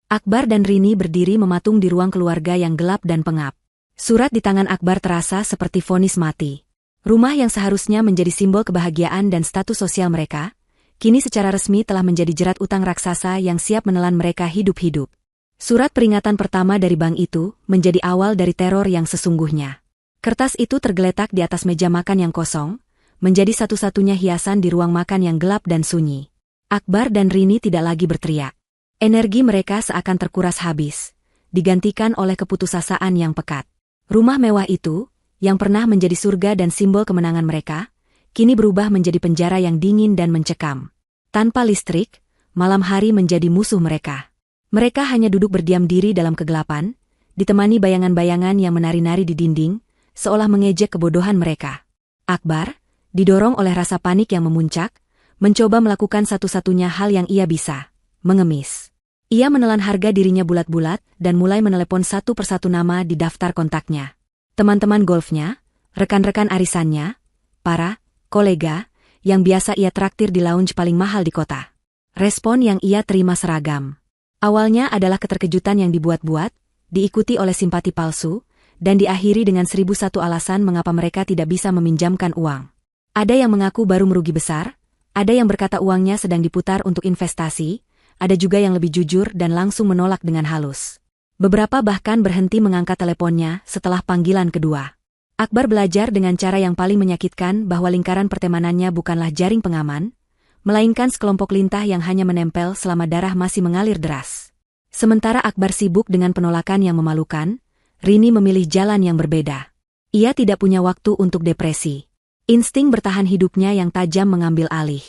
Akbar dan Rini berdiri mematung di ruang keluarga yang gelap dan pengap. Surat di tangan Akbar terasa seperti vonis mati. Rumah yang seharusnya menjadi simbol kebahagiaan dan status sosial mereka, kini secara resmi telah menjadi jerat utang raksasa yang siap menelan mereka hidup-hidup. Surat peringatan pertama dari bank itu menjadi awal dari teror yang sesungguhnya. Kertas itu tergeletak di atas meja makan yang kosong, menjadi satu-satunya hiasan di ruang makan yang gelap dan sunyi. Akbar dan Rini tidak lagi berteriak. Energi mereka seakan terkuras habis, digantikan oleh keputusasaan yang pekat. Rumah mewah itu, yang pernah menjadi surga dan simbol kemenangan mereka, kini berubah menjadi penjara yang dingin dan mencekam. Tanpa listrik, malam hari menjadi musuh mereka. Mereka hanya duduk berdiam diri dalam kegelapan, ditemani bayangan-bayangan yang menari-nari di dinding, seolah mengejek kebodohan mereka. Akbar, didorong oleh rasa panik yang memuncak, mencoba melakukan satu-satunya hal yang ia bisa, mengemis. Ia menelan harga dirinya bulat-bulat dan mulai menelepon satu persatu nama di daftar kontaknya. Teman-teman golfnya, rekan-rekan arisannya, para kolega, yang biasa ia traktir di lounge paling mahal di kota. Respon yang ia terima seragam. Awalnya adalah keterkejutan yang dibuat-buat, diikuti oleh simpati palsu, dan diakhiri dengan 1001 alasan mengapa mereka tidak bisa meminjamkan uang. Ada yang mengaku baru merugi besar, ada yang berkata uangnya sedang diputar untuk investasi, ada juga yang lebih jujur dan langsung menolak dengan halus. Beberapa bahkan berhenti mengangkat teleponnya setelah panggilan kedua. Akbar belajar dengan cara yang paling menyakitkan bahwa lingkaran pertemanannya bukanlah jaring pengaman, melainkan sekelompok lintah yang hanya menempel selama darah masih mengalir deras. Sementara Akbar sibuk dengan penolakan yang memalukan, Rini memilih jalan yang berbeda. Ia tidak punya waktu untuk depresi. Insting bertahan hidupnya yang tajam mengambil alih.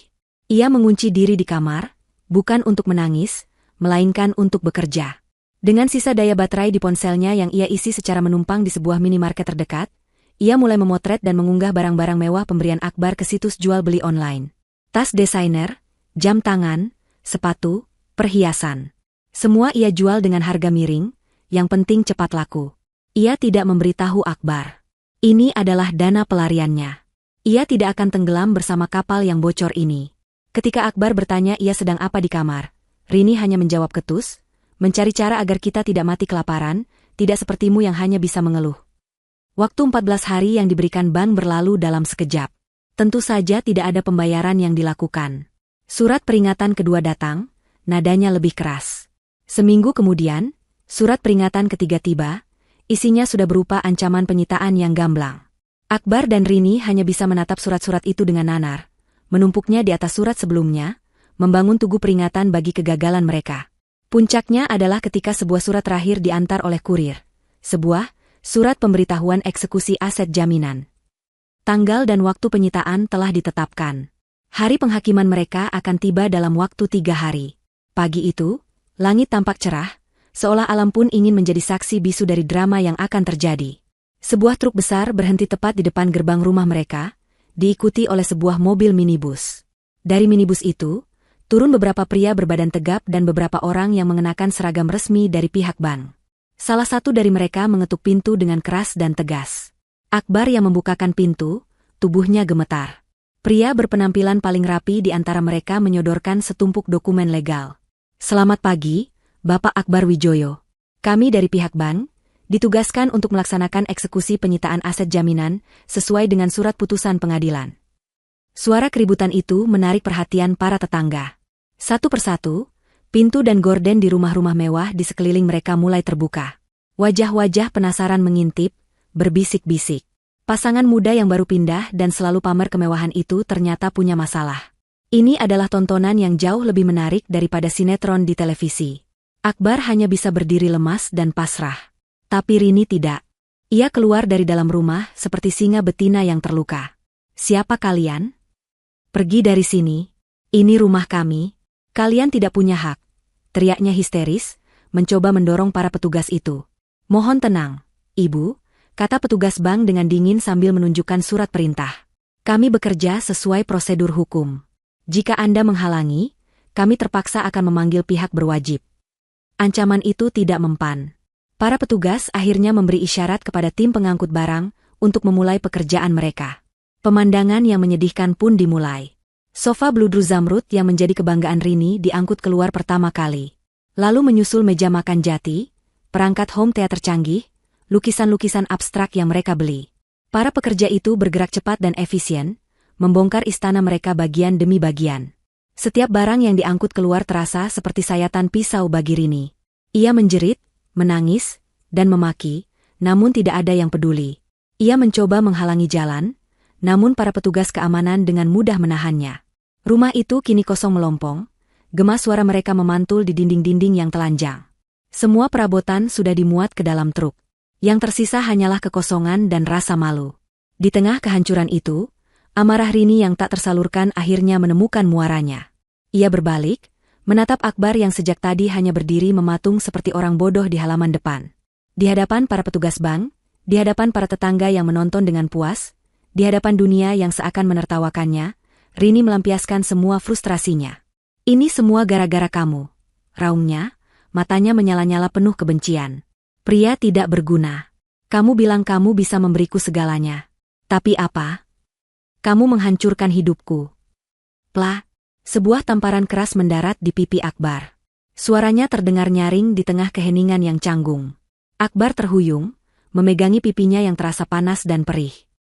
Ia mengunci diri di kamar, bukan untuk menangis, melainkan untuk bekerja. Dengan sisa daya baterai di ponselnya yang ia isi secara menumpang di sebuah minimarket terdekat, ia mulai memotret dan mengunggah barang-barang mewah pemberian Akbar ke situs jual beli online. Tas desainer, jam tangan, sepatu, perhiasan. Semua ia jual dengan harga miring, yang penting cepat laku. Ia tidak memberitahu Akbar. Ini adalah dana pelariannya. Ia tidak akan tenggelam bersama kapal yang bocor ini. Ketika Akbar bertanya ia sedang apa di kamar, Rini hanya menjawab ketus, mencari cara agar kita tidak mati kelaparan, tidak sepertimu yang hanya bisa mengeluh. Waktu 14 hari yang diberikan bank berlalu dalam sekejap. Tentu saja tidak ada pembayaran yang dilakukan. Surat peringatan kedua datang, nadanya lebih keras. Seminggu kemudian, surat peringatan ketiga tiba, isinya sudah berupa ancaman penyitaan yang gamblang. Akbar dan Rini hanya bisa menatap surat-surat itu dengan nanar, menumpuknya di atas surat sebelumnya, membangun tugu peringatan bagi kegagalan mereka. Puncaknya adalah ketika sebuah surat terakhir diantar oleh kurir. Sebuah surat pemberitahuan eksekusi aset jaminan. Tanggal dan waktu penyitaan telah ditetapkan. Hari penghakiman mereka akan tiba dalam waktu 3 hari. Pagi itu, langit tampak cerah, seolah alam pun ingin menjadi saksi bisu dari drama yang akan terjadi. Sebuah truk besar berhenti tepat di depan gerbang rumah mereka, diikuti oleh sebuah mobil minibus. Dari minibus itu, turun beberapa pria berbadan tegap dan beberapa orang yang mengenakan seragam resmi dari pihak bank. Salah satu dari mereka mengetuk pintu dengan keras dan tegas. Akbar yang membukakan pintu, tubuhnya gemetar. Pria berpenampilan paling rapi di antara mereka menyodorkan setumpuk dokumen legal. Selamat pagi, Bapak Akbar Wijoyo. Kami dari pihak bank, ditugaskan untuk melaksanakan eksekusi penyitaan aset jaminan sesuai dengan surat putusan pengadilan. Suara keributan itu menarik perhatian para tetangga. Satu persatu, pintu dan gorden di rumah-rumah mewah di sekeliling mereka mulai terbuka. Wajah-wajah penasaran mengintip, berbisik-bisik. Pasangan muda yang baru pindah dan selalu pamer kemewahan itu ternyata punya masalah. Ini adalah tontonan yang jauh lebih menarik daripada sinetron di televisi. Akbar hanya bisa berdiri lemas dan pasrah. Tapi Rini tidak. Ia keluar dari dalam rumah seperti singa betina yang terluka. Siapa kalian? Pergi dari sini. Ini rumah kami. Kalian tidak punya hak. Teriaknya histeris, mencoba mendorong para petugas itu. Mohon tenang, Ibu, kata petugas bank dengan dingin sambil menunjukkan surat perintah. Kami bekerja sesuai prosedur hukum. Jika Anda menghalangi, kami terpaksa akan memanggil pihak berwajib. Ancaman itu tidak mempan. Para petugas akhirnya memberi isyarat kepada tim pengangkut barang untuk memulai pekerjaan mereka. Pemandangan yang menyedihkan pun dimulai. Sofa bludru zamrud yang menjadi kebanggaan Rini diangkut keluar pertama kali. Lalu menyusul meja makan jati, perangkat home theater canggih, lukisan-lukisan abstrak yang mereka beli. Para pekerja itu bergerak cepat dan efisien, membongkar istana mereka bagian demi bagian. Setiap barang yang diangkut keluar terasa seperti sayatan pisau bagi Rini. Ia menjerit, menangis, dan memaki, namun tidak ada yang peduli. Ia mencoba menghalangi jalan, namun para petugas keamanan dengan mudah menahannya. Rumah itu kini kosong melompong, gema suara mereka memantul di dinding-dinding yang telanjang. Semua perabotan sudah dimuat ke dalam truk. Yang tersisa hanyalah kekosongan dan rasa malu. Di tengah kehancuran itu, amarah Rini yang tak tersalurkan akhirnya menemukan muaranya. Ia berbalik, menatap Akbar yang sejak tadi hanya berdiri mematung seperti orang bodoh di halaman depan. Di hadapan para petugas bank, di hadapan para tetangga yang menonton dengan puas, di hadapan dunia yang seakan menertawakannya, Rini melampiaskan semua frustrasinya. Ini semua gara-gara kamu, raungnya, matanya menyala-nyala penuh kebencian. Pria tidak berguna. Kamu bilang kamu bisa memberiku segalanya. Tapi apa? Kamu menghancurkan hidupku. Plah. Sebuah tamparan keras mendarat di pipi Akbar. Suaranya terdengar nyaring di tengah keheningan yang canggung. Akbar terhuyung, memegangi pipinya yang terasa panas dan perih.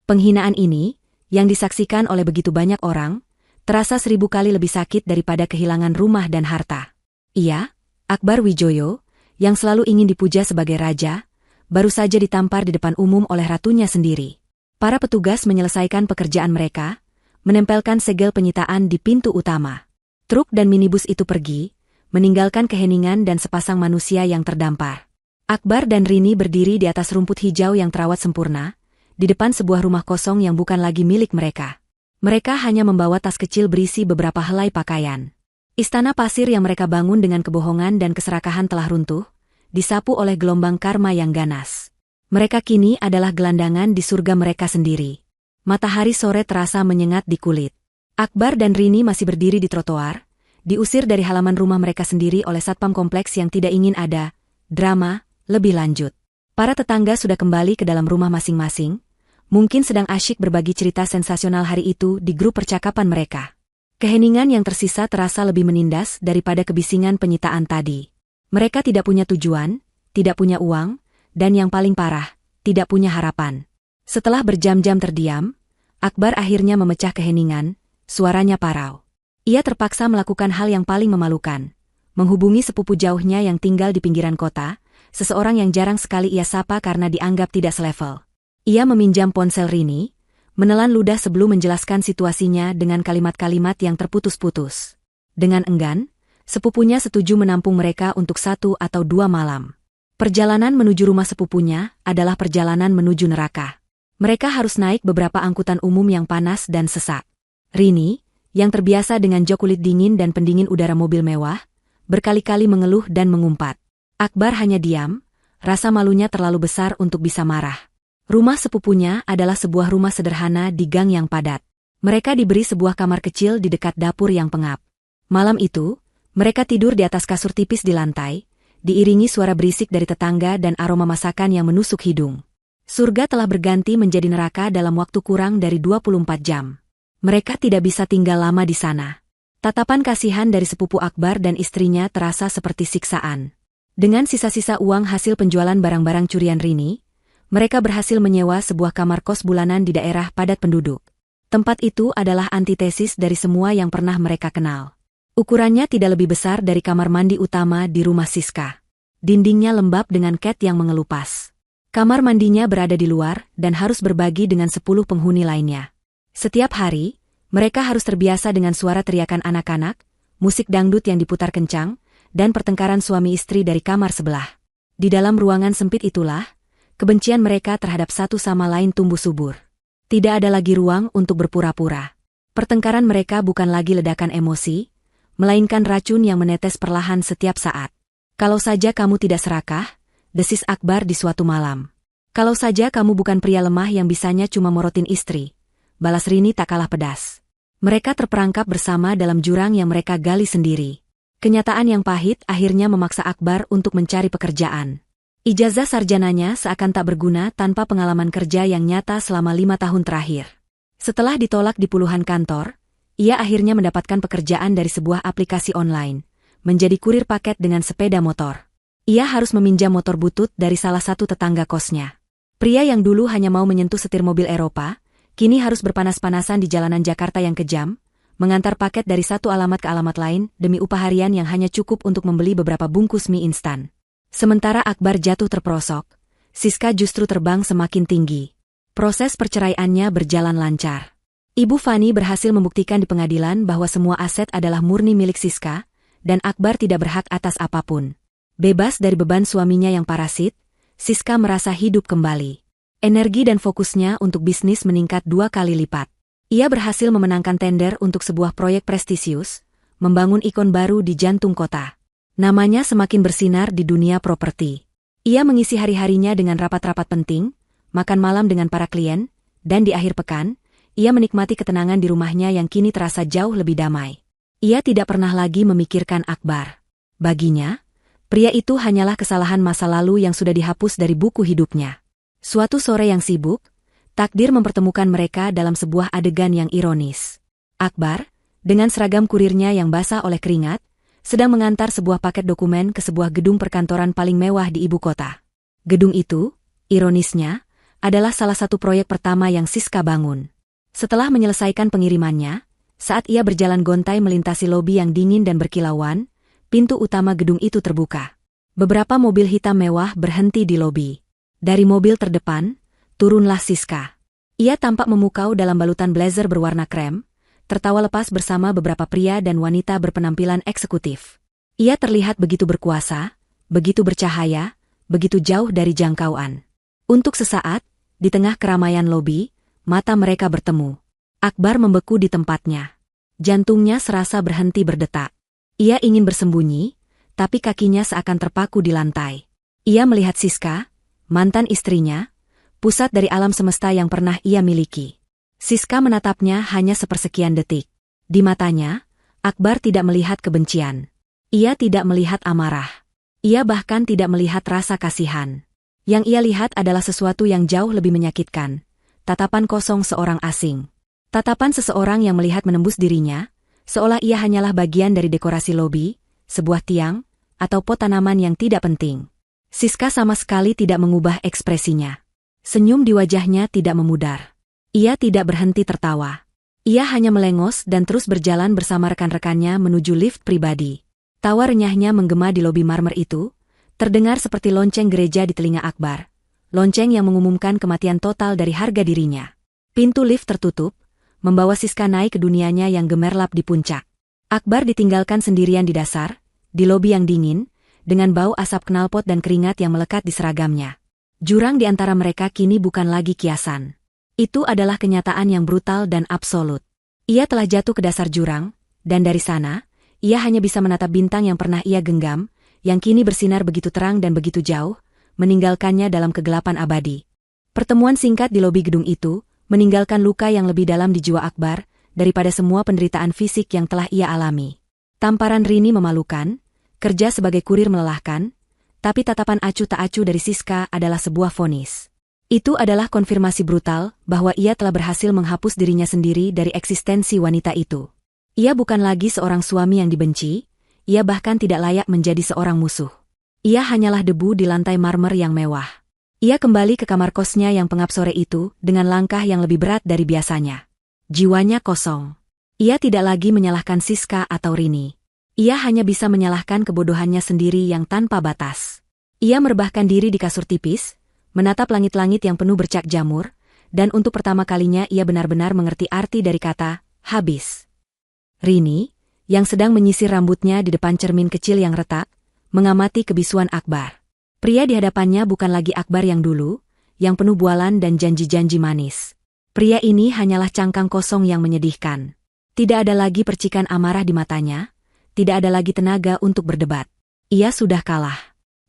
Penghinaan ini, yang disaksikan oleh begitu banyak orang, terasa 1000 kali lebih sakit daripada kehilangan rumah dan harta. Ia, Akbar Wijoyo, yang selalu ingin dipuja sebagai raja, baru saja ditampar di depan umum oleh ratunya sendiri. Para petugas menyelesaikan pekerjaan mereka, menempelkan segel penyitaan di pintu utama. Truk dan minibus itu pergi, meninggalkan keheningan dan sepasang manusia yang terdampar. Akbar dan Rini berdiri di atas rumput hijau yang terawat sempurna, di depan sebuah rumah kosong yang bukan lagi milik mereka. Mereka hanya membawa tas kecil berisi beberapa helai pakaian. Istana pasir yang mereka bangun dengan kebohongan dan keserakahan telah runtuh, disapu oleh gelombang karma yang ganas. Mereka kini adalah gelandangan di surga mereka sendiri. Matahari sore terasa menyengat di kulit. Akbar dan Rini masih berdiri di trotoar, diusir dari halaman rumah mereka sendiri oleh satpam kompleks yang tidak ingin ada drama lebih lanjut. Para tetangga sudah kembali ke dalam rumah masing-masing, mungkin sedang asyik berbagi cerita sensasional hari itu di grup percakapan mereka. Keheningan yang tersisa terasa lebih menindas daripada kebisingan penyitaan tadi. Mereka tidak punya tujuan, tidak punya uang, dan yang paling parah, tidak punya harapan. Setelah berjam-jam terdiam, Akbar akhirnya memecah keheningan, suaranya parau. Ia terpaksa melakukan hal yang paling memalukan, menghubungi sepupu jauhnya yang tinggal di pinggiran kota, seseorang yang jarang sekali ia sapa karena dianggap tidak selevel. Ia meminjam ponsel Rini, menelan ludah sebelum menjelaskan situasinya dengan kalimat-kalimat yang terputus-putus. Dengan enggan, sepupunya setuju menampung mereka untuk 1 atau 2 malam. Perjalanan menuju rumah sepupunya adalah perjalanan menuju neraka. Mereka harus naik beberapa angkutan umum yang panas dan sesak. Rini, yang terbiasa dengan jok kulit dingin dan pendingin udara mobil mewah, berkali-kali mengeluh dan mengumpat. Akbar hanya diam, rasa malunya terlalu besar untuk bisa marah. Rumah sepupunya adalah sebuah rumah sederhana di gang yang padat. Mereka diberi sebuah kamar kecil di dekat dapur yang pengap. Malam itu, mereka tidur di atas kasur tipis di lantai, diiringi suara berisik dari tetangga dan aroma masakan yang menusuk hidung. Surga telah berganti menjadi neraka dalam waktu kurang dari 24 jam. Mereka tidak bisa tinggal lama di sana. Tatapan kasihan dari sepupu Akbar dan istrinya terasa seperti siksaan. Dengan sisa-sisa uang hasil penjualan barang-barang curian Rini, mereka berhasil menyewa sebuah kamar kos bulanan di daerah padat penduduk. Tempat itu adalah antitesis dari semua yang pernah mereka kenal. Ukurannya tidak lebih besar dari kamar mandi utama di rumah Siska. Dindingnya lembab dengan cat yang mengelupas. Kamar mandinya berada di luar dan harus berbagi dengan 10 penghuni lainnya. Setiap hari, mereka harus terbiasa dengan suara teriakan anak-anak, musik dangdut yang diputar kencang, dan pertengkaran suami istri dari kamar sebelah. Di dalam ruangan sempit itulah, kebencian mereka terhadap satu sama lain tumbuh subur. Tidak ada lagi ruang untuk berpura-pura. Pertengkaran mereka bukan lagi ledakan emosi, melainkan racun yang menetes perlahan setiap saat. Kalau saja kamu tidak serakah, desis Akbar di suatu malam. Kalau saja kamu bukan pria lemah yang bisanya cuma morotin istri, balas Rini tak kalah pedas. Mereka terperangkap bersama dalam jurang yang mereka gali sendiri. Kenyataan yang pahit akhirnya memaksa Akbar untuk mencari pekerjaan. Ijazah sarjananya seakan tak berguna tanpa pengalaman kerja yang nyata selama 5 tahun terakhir. Setelah ditolak di puluhan kantor, ia akhirnya mendapatkan pekerjaan dari sebuah aplikasi online, menjadi kurir paket dengan sepeda motor. Ia harus meminjam motor butut dari salah satu tetangga kosnya. Pria yang dulu hanya mau menyentuh setir mobil Eropa, kini harus berpanas-panasan di jalanan Jakarta yang kejam, mengantar paket dari satu alamat ke alamat lain demi upah harian yang hanya cukup untuk membeli beberapa bungkus mie instan. Sementara Akbar jatuh terperosok, Siska justru terbang semakin tinggi. Proses perceraiannya berjalan lancar. Ibu Fani berhasil membuktikan di pengadilan bahwa semua aset adalah murni milik Siska, dan Akbar tidak berhak atas apapun. Bebas dari beban suaminya yang parasit, Siska merasa hidup kembali. Energi dan fokusnya untuk bisnis meningkat 2 kali lipat. Ia berhasil memenangkan tender untuk sebuah proyek prestisius, membangun ikon baru di jantung kota. Namanya semakin bersinar di dunia properti. Ia mengisi hari-harinya dengan rapat-rapat penting, makan malam dengan para klien, dan di akhir pekan, ia menikmati ketenangan di rumahnya yang kini terasa jauh lebih damai. Ia tidak pernah lagi memikirkan Akbar. Baginya, pria itu hanyalah kesalahan masa lalu yang sudah dihapus dari buku hidupnya. Suatu sore yang sibuk, takdir mempertemukan mereka dalam sebuah adegan yang ironis. Akbar, dengan seragam kurirnya yang basah oleh keringat, sedang mengantar sebuah paket dokumen ke sebuah gedung perkantoran paling mewah di ibu kota. Gedung itu, ironisnya, adalah salah satu proyek pertama yang Siska bangun. Setelah menyelesaikan pengirimannya, saat ia berjalan gontai melintasi lobi yang dingin dan berkilauan, pintu utama gedung itu terbuka. Beberapa mobil hitam mewah berhenti di lobi. Dari mobil terdepan, turunlah Siska. Ia tampak memukau dalam balutan blazer berwarna krem, tertawa lepas bersama beberapa pria dan wanita berpenampilan eksekutif. Ia terlihat begitu berkuasa, begitu bercahaya, begitu jauh dari jangkauan. Untuk sesaat, di tengah keramaian lobi, mata mereka bertemu. Akbar membeku di tempatnya. Jantungnya serasa berhenti berdetak. Ia ingin bersembunyi, tapi kakinya seakan terpaku di lantai. Ia melihat Siska, mantan istrinya, pusat dari alam semesta yang pernah ia miliki. Siska menatapnya hanya sepersekian detik. Di matanya, Akbar tidak melihat kebencian. Ia tidak melihat amarah. Ia bahkan tidak melihat rasa kasihan. Yang ia lihat adalah sesuatu yang jauh lebih menyakitkan. Tatapan kosong seorang asing. Tatapan seseorang yang melihat menembus dirinya, seolah ia hanyalah bagian dari dekorasi lobi, sebuah tiang, atau pot tanaman yang tidak penting. Siska sama sekali tidak mengubah ekspresinya. Senyum di wajahnya tidak memudar. Ia tidak berhenti tertawa. Ia hanya melengos dan terus berjalan bersama rekan-rekannya menuju lift pribadi. Tawa renyahnya menggema di lobi marmer itu, terdengar seperti lonceng gereja di telinga Akbar. Lonceng yang mengumumkan kematian total dari harga dirinya. Pintu lift tertutup, membawa Siska naik ke dunianya yang gemerlap di puncak. Akbar ditinggalkan sendirian di dasar, di lobi yang dingin, dengan bau asap knalpot dan keringat yang melekat di seragamnya. Jurang di antara mereka kini bukan lagi kiasan. Itu adalah kenyataan yang brutal dan absolut. Ia telah jatuh ke dasar jurang, dan dari sana, ia hanya bisa menatap bintang yang pernah ia genggam, yang kini bersinar begitu terang dan begitu jauh, meninggalkannya dalam kegelapan abadi. Pertemuan singkat di lobi gedung itu, meninggalkan luka yang lebih dalam di jiwa Akbar, daripada semua penderitaan fisik yang telah ia alami. Tamparan Rini memalukan, kerja sebagai kurir melelahkan, tapi tatapan acuh tak acuh dari Siska adalah sebuah vonis. Itu adalah konfirmasi brutal bahwa ia telah berhasil menghapus dirinya sendiri dari eksistensi wanita itu. Ia bukan lagi seorang suami yang dibenci, ia bahkan tidak layak menjadi seorang musuh. Ia hanyalah debu di lantai marmer yang mewah. Ia kembali ke kamar kosnya yang pengap sore itu dengan langkah yang lebih berat dari biasanya. Jiwanya kosong. Ia tidak lagi menyalahkan Siska atau Rini. Ia hanya bisa menyalahkan kebodohannya sendiri yang tanpa batas. Ia merebahkan diri di kasur tipis, menatap langit-langit yang penuh bercak jamur, dan untuk pertama kalinya ia benar-benar mengerti arti dari kata, habis. Rini, yang sedang menyisir rambutnya di depan cermin kecil yang retak, mengamati kebisuan Akbar. Pria di hadapannya bukan lagi Akbar yang dulu, yang penuh bualan dan janji-janji manis. Pria ini hanyalah cangkang kosong yang menyedihkan. Tidak ada lagi percikan amarah di matanya, tidak ada lagi tenaga untuk berdebat. Ia sudah kalah.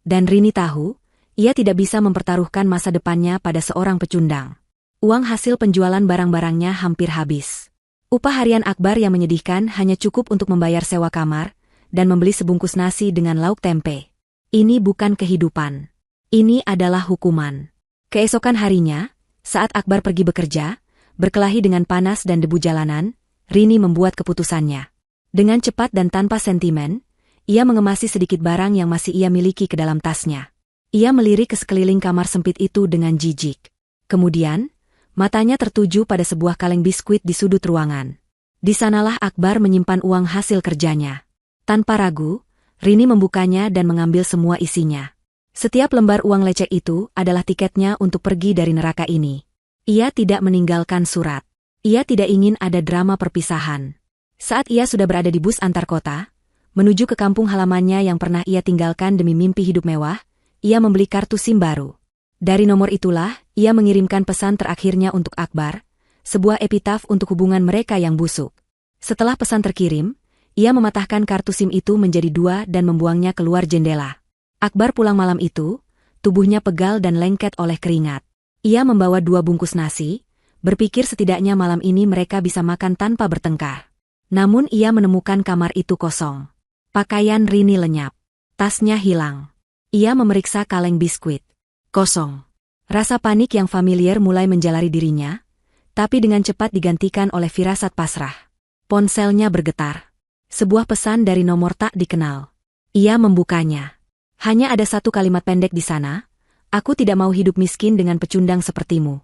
Dan Rini tahu, ia tidak bisa mempertaruhkan masa depannya pada seorang pecundang. Uang hasil penjualan barang-barangnya hampir habis. Upah harian Akbar yang menyedihkan hanya cukup untuk membayar sewa kamar, dan membeli sebungkus nasi dengan lauk tempe. Ini bukan kehidupan. Ini adalah hukuman. Keesokan harinya, saat Akbar pergi bekerja, berkelahi dengan panas dan debu jalanan, Rini membuat keputusannya. Dengan cepat dan tanpa sentimen, ia mengemasi sedikit barang yang masih ia miliki ke dalam tasnya. Ia melirik ke sekeliling kamar sempit itu dengan jijik. Kemudian, matanya tertuju pada sebuah kaleng biskuit di sudut ruangan. Di sanalah Akbar menyimpan uang hasil kerjanya. Tanpa ragu, Rini membukanya dan mengambil semua isinya. Setiap lembar uang lecek itu adalah tiketnya untuk pergi dari neraka ini. Ia tidak meninggalkan surat. Ia tidak ingin ada drama perpisahan. Saat ia sudah berada di bus antar kota, menuju ke kampung halamannya yang pernah ia tinggalkan demi mimpi hidup mewah, ia membeli kartu SIM baru. Dari nomor itulah, ia mengirimkan pesan terakhirnya untuk Akbar, sebuah epitaf untuk hubungan mereka yang busuk. Setelah pesan terkirim, ia mematahkan kartu SIM itu menjadi dua dan membuangnya keluar jendela. Akbar pulang malam itu, tubuhnya pegal dan lengket oleh keringat. Ia membawa 2 bungkus nasi, berpikir setidaknya malam ini mereka bisa makan tanpa bertengkar. Namun ia menemukan kamar itu kosong. Pakaian Rini lenyap. Tasnya hilang. Ia memeriksa kaleng biskuit. Kosong. Rasa panik yang familiar mulai menjalari dirinya, tapi dengan cepat digantikan oleh firasat pasrah. Ponselnya bergetar. Sebuah pesan dari nomor tak dikenal. Ia membukanya. Hanya ada satu kalimat pendek di sana, "Aku tidak mau hidup miskin dengan pecundang sepertimu."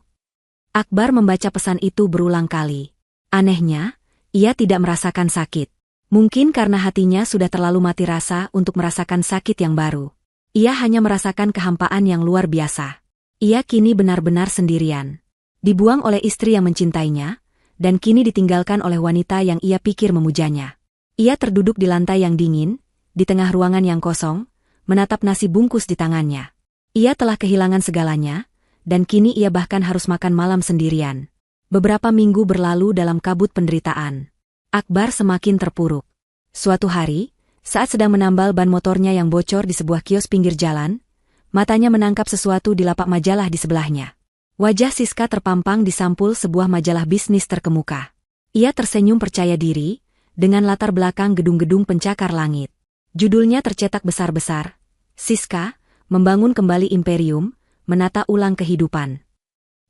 Akbar membaca pesan itu berulang kali. Anehnya, ia tidak merasakan sakit. Mungkin karena hatinya sudah terlalu mati rasa untuk merasakan sakit yang baru. Ia hanya merasakan kehampaan yang luar biasa. Ia kini benar-benar sendirian. Dibuang oleh istri yang mencintainya, dan kini ditinggalkan oleh wanita yang ia pikir memujanya. Ia terduduk di lantai yang dingin, di tengah ruangan yang kosong, menatap nasi bungkus di tangannya. Ia telah kehilangan segalanya, dan kini ia bahkan harus makan malam sendirian. Beberapa minggu berlalu dalam kabut penderitaan. Akbar semakin terpuruk. Suatu hari, saat sedang menambal ban motornya yang bocor di sebuah kios pinggir jalan, matanya menangkap sesuatu di lapak majalah di sebelahnya. Wajah Siska terpampang di sampul sebuah majalah bisnis terkemuka. Ia tersenyum percaya diri, dengan latar belakang gedung-gedung pencakar langit. Judulnya tercetak besar-besar, Siska, Membangun Kembali Imperium, Menata Ulang Kehidupan.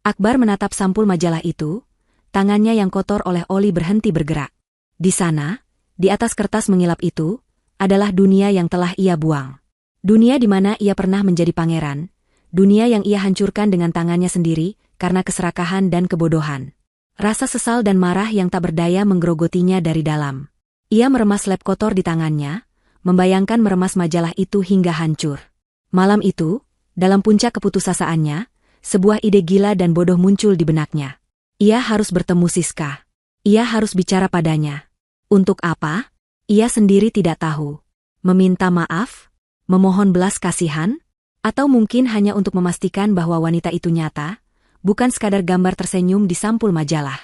Akbar menatap sampul majalah itu, tangannya yang kotor oleh oli berhenti bergerak. Di sana, di atas kertas mengilap itu, adalah dunia yang telah ia buang. Dunia di mana ia pernah menjadi pangeran, dunia yang ia hancurkan dengan tangannya sendiri karena keserakahan dan kebodohan. Rasa sesal dan marah yang tak berdaya menggerogotinya dari dalam. Ia meremas lap kotor di tangannya, membayangkan meremas majalah itu hingga hancur. Malam itu, dalam puncak keputusaasaannya, sebuah ide gila dan bodoh muncul di benaknya. Ia harus bertemu Siska. Ia harus bicara padanya. Untuk apa? Ia sendiri tidak tahu. Meminta maaf? Memohon belas kasihan? Atau mungkin hanya untuk memastikan bahwa wanita itu nyata, bukan sekadar gambar tersenyum di sampul majalah.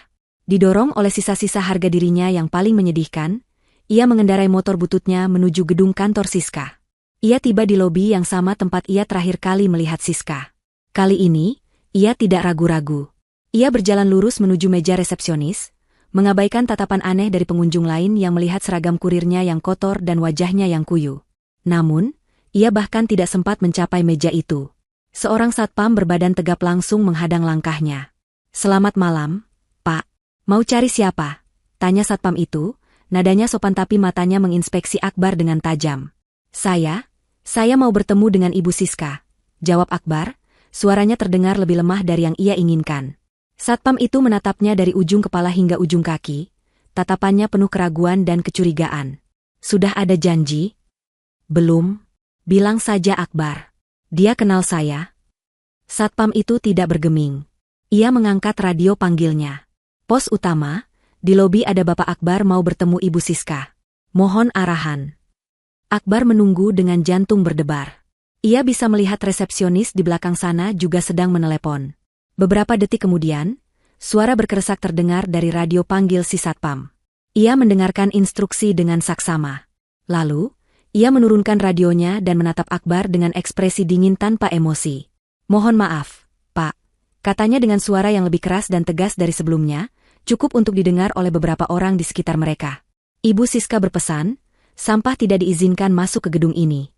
Didorong oleh sisa-sisa harga dirinya yang paling menyedihkan, ia mengendarai motor bututnya menuju gedung kantor Siska. Ia tiba di lobi yang sama tempat ia terakhir kali melihat Siska. Kali ini, ia tidak ragu-ragu. Ia berjalan lurus menuju meja resepsionis, mengabaikan tatapan aneh dari pengunjung lain yang melihat seragam kurirnya yang kotor dan wajahnya yang kuyu. Namun, ia bahkan tidak sempat mencapai meja itu. Seorang satpam berbadan tegap langsung menghadang langkahnya. "Selamat malam, Pak. Mau cari siapa?" tanya satpam itu, nadanya sopan tapi matanya menginspeksi Akbar dengan tajam. Saya mau bertemu dengan Ibu Siska," jawab Akbar, suaranya terdengar lebih lemah dari yang ia inginkan. Satpam itu menatapnya dari ujung kepala hingga ujung kaki, tatapannya penuh keraguan dan kecurigaan. "Sudah ada janji?" "Belum," bilang saja Akbar. "Dia kenal saya." Satpam itu tidak bergeming. Ia mengangkat radio panggilnya. "Pos utama, di lobi ada Bapak Akbar mau bertemu Ibu Siska. Mohon arahan." Akbar menunggu dengan jantung berdebar. Ia bisa melihat resepsionis di belakang sana juga sedang menelepon. Beberapa detik kemudian, suara berkeresak terdengar dari radio panggil si satpam. Ia mendengarkan instruksi dengan saksama. Lalu, ia menurunkan radionya dan menatap Akbar dengan ekspresi dingin tanpa emosi. "Mohon maaf, Pak," katanya dengan suara yang lebih keras dan tegas dari sebelumnya, cukup untuk didengar oleh beberapa orang di sekitar mereka. "Ibu Siska berpesan, sampah tidak diizinkan masuk ke gedung ini."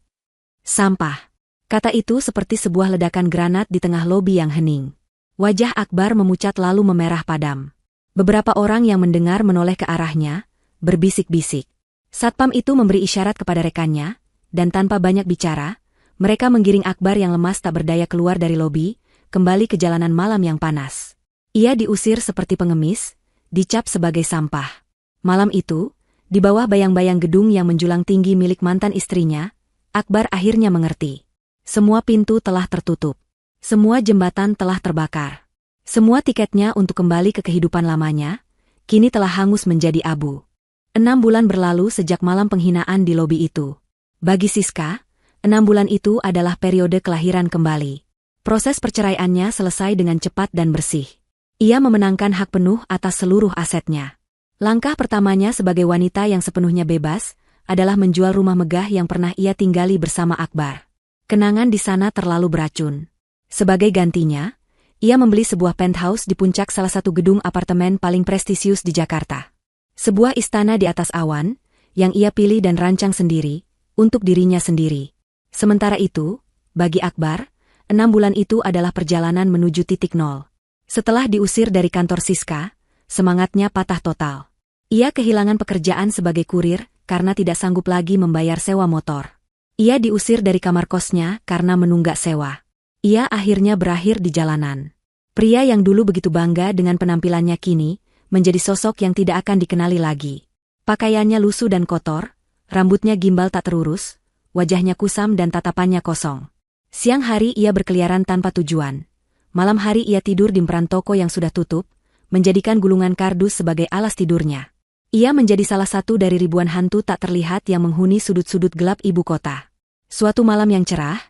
"Sampah." Kata itu seperti sebuah ledakan granat di tengah lobi yang hening. Wajah Akbar memucat lalu memerah padam. Beberapa orang yang mendengar menoleh ke arahnya, berbisik-bisik. Satpam itu memberi isyarat kepada rekannya, dan tanpa banyak bicara, mereka menggiring Akbar yang lemas tak berdaya keluar dari lobi, kembali ke jalanan malam yang panas. Ia diusir seperti pengemis, dicap sebagai sampah. Malam itu, di bawah bayang-bayang gedung yang menjulang tinggi milik mantan istrinya, Akbar akhirnya mengerti. Semua pintu telah tertutup. Semua jembatan telah terbakar. Semua tiketnya untuk kembali ke kehidupan lamanya, kini telah hangus menjadi abu. 6 bulan berlalu sejak malam penghinaan di lobi itu. Bagi Siska, 6 bulan itu adalah periode kelahiran kembali. Proses perceraiannya selesai dengan cepat dan bersih. Ia memenangkan hak penuh atas seluruh asetnya. Langkah pertamanya sebagai wanita yang sepenuhnya bebas, adalah menjual rumah megah yang pernah ia tinggali bersama Akbar. Kenangan di sana terlalu beracun. Sebagai gantinya, ia membeli sebuah penthouse di puncak salah satu gedung apartemen paling prestisius di Jakarta. Sebuah istana di atas awan, yang ia pilih dan rancang sendiri, untuk dirinya sendiri. Sementara itu, bagi Akbar, 6 bulan itu adalah perjalanan menuju titik nol. Setelah diusir dari kantor Siska, semangatnya patah total. Ia kehilangan pekerjaan sebagai kurir karena tidak sanggup lagi membayar sewa motor. Ia diusir dari kamar kosnya karena menunggak sewa. Ia akhirnya berakhir di jalanan. Pria yang dulu begitu bangga dengan penampilannya kini, menjadi sosok yang tidak akan dikenali lagi. Pakaiannya lusuh dan kotor, rambutnya gimbal tak terurus, wajahnya kusam dan tatapannya kosong. Siang hari ia berkeliaran tanpa tujuan. Malam hari ia tidur di emperan toko yang sudah tutup, menjadikan gulungan kardus sebagai alas tidurnya. Ia menjadi salah satu dari ribuan hantu tak terlihat yang menghuni sudut-sudut gelap ibu kota. Suatu malam yang cerah,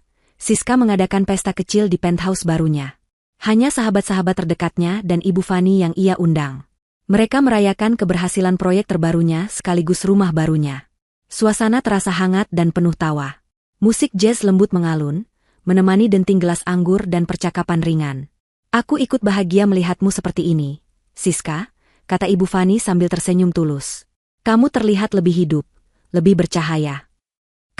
Siska mengadakan pesta kecil di penthouse barunya. Hanya sahabat-sahabat terdekatnya dan Ibu Fani yang ia undang. Mereka merayakan keberhasilan proyek terbarunya sekaligus rumah barunya. Suasana terasa hangat dan penuh tawa. Musik jazz lembut mengalun, menemani denting gelas anggur dan percakapan ringan. "Aku ikut bahagia melihatmu seperti ini, Siska," kata Ibu Fani sambil tersenyum tulus. Kamu terlihat lebih hidup, lebih bercahaya.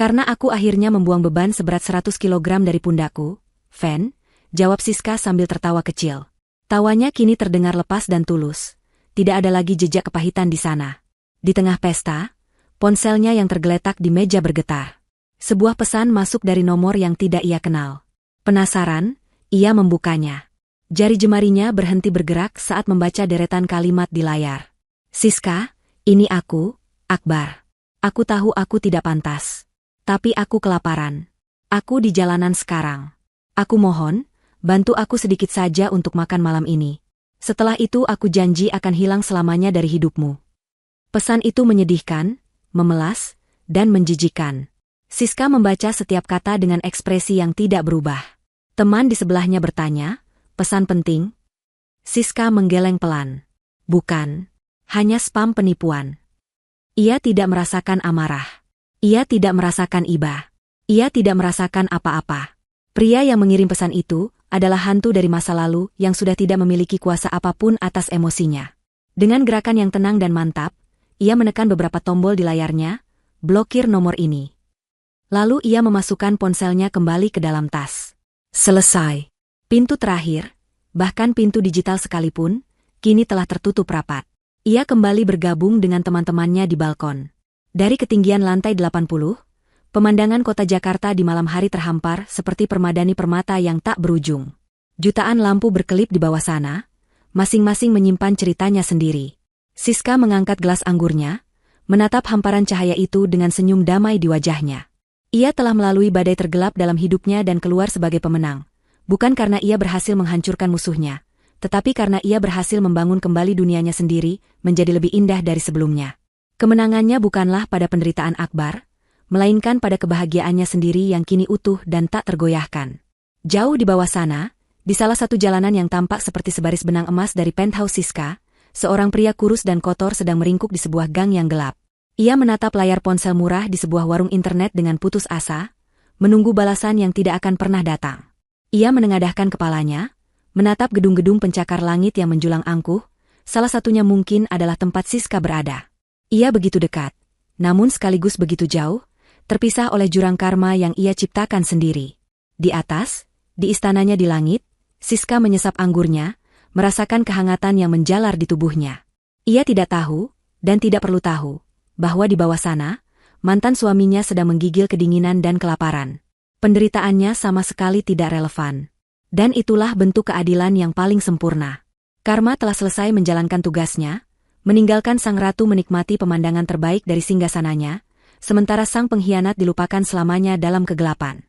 Karena aku akhirnya membuang beban seberat 100 kilogram dari pundakku, Fen, jawab Siska sambil tertawa kecil. Tawanya kini terdengar lepas dan tulus. Tidak ada lagi jejak kepahitan di sana. Di tengah pesta, ponselnya yang tergeletak di meja bergetar. Sebuah pesan masuk dari nomor yang tidak ia kenal. Penasaran, ia membukanya. Jari jemarinya berhenti bergerak saat membaca deretan kalimat di layar. Siska, ini aku, Akbar. Aku tahu aku tidak pantas. Tapi aku kelaparan. Aku di jalanan sekarang. Aku mohon, bantu aku sedikit saja untuk makan malam ini. Setelah itu aku janji akan hilang selamanya dari hidupmu. Pesan itu menyedihkan, memelas, dan menjijikan. Siska membaca setiap kata dengan ekspresi yang tidak berubah. Teman di sebelahnya bertanya, pesan penting? Siska menggeleng pelan. Bukan, hanya spam penipuan. Ia tidak merasakan amarah. Ia tidak merasakan iba. Ia tidak merasakan apa-apa. Pria yang mengirim pesan itu adalah hantu dari masa lalu yang sudah tidak memiliki kuasa apapun atas emosinya. Dengan gerakan yang tenang dan mantap, ia menekan beberapa tombol di layarnya, blokir nomor ini. Lalu ia memasukkan ponselnya kembali ke dalam tas. Selesai. Pintu terakhir, bahkan pintu digital sekalipun, kini telah tertutup rapat. Ia kembali bergabung dengan teman-temannya di balkon. Dari ketinggian lantai 80, pemandangan kota Jakarta di malam hari terhampar seperti permadani permata yang tak berujung. Jutaan lampu berkelip di bawah sana, masing-masing menyimpan ceritanya sendiri. Siska mengangkat gelas anggurnya, menatap hamparan cahaya itu dengan senyum damai di wajahnya. Ia telah melalui badai tergelap dalam hidupnya dan keluar sebagai pemenang. Bukan karena ia berhasil menghancurkan musuhnya, tetapi karena ia berhasil membangun kembali dunianya sendiri menjadi lebih indah dari sebelumnya. Kemenangannya bukanlah pada penderitaan Akbar, melainkan pada kebahagiaannya sendiri yang kini utuh dan tak tergoyahkan. Jauh di bawah sana, di salah satu jalanan yang tampak seperti sebaris benang emas dari penthouse Siska, seorang pria kurus dan kotor sedang meringkuk di sebuah gang yang gelap. Ia menatap layar ponsel murah di sebuah warung internet dengan putus asa, menunggu balasan yang tidak akan pernah datang. Ia menengadahkan kepalanya, menatap gedung-gedung pencakar langit yang menjulang angkuh, salah satunya mungkin adalah tempat Siska berada. Ia begitu dekat, namun sekaligus begitu jauh, terpisah oleh jurang karma yang ia ciptakan sendiri. Di atas, di istananya di langit, Siska menyesap anggurnya, merasakan kehangatan yang menjalar di tubuhnya. Ia tidak tahu, dan tidak perlu tahu, bahwa di bawah sana, mantan suaminya sedang menggigil kedinginan dan kelaparan. Penderitaannya sama sekali tidak relevan. Dan itulah bentuk keadilan yang paling sempurna. Karma telah selesai menjalankan tugasnya, meninggalkan sang ratu menikmati pemandangan terbaik dari singgasananya, sementara sang pengkhianat dilupakan selamanya dalam kegelapan.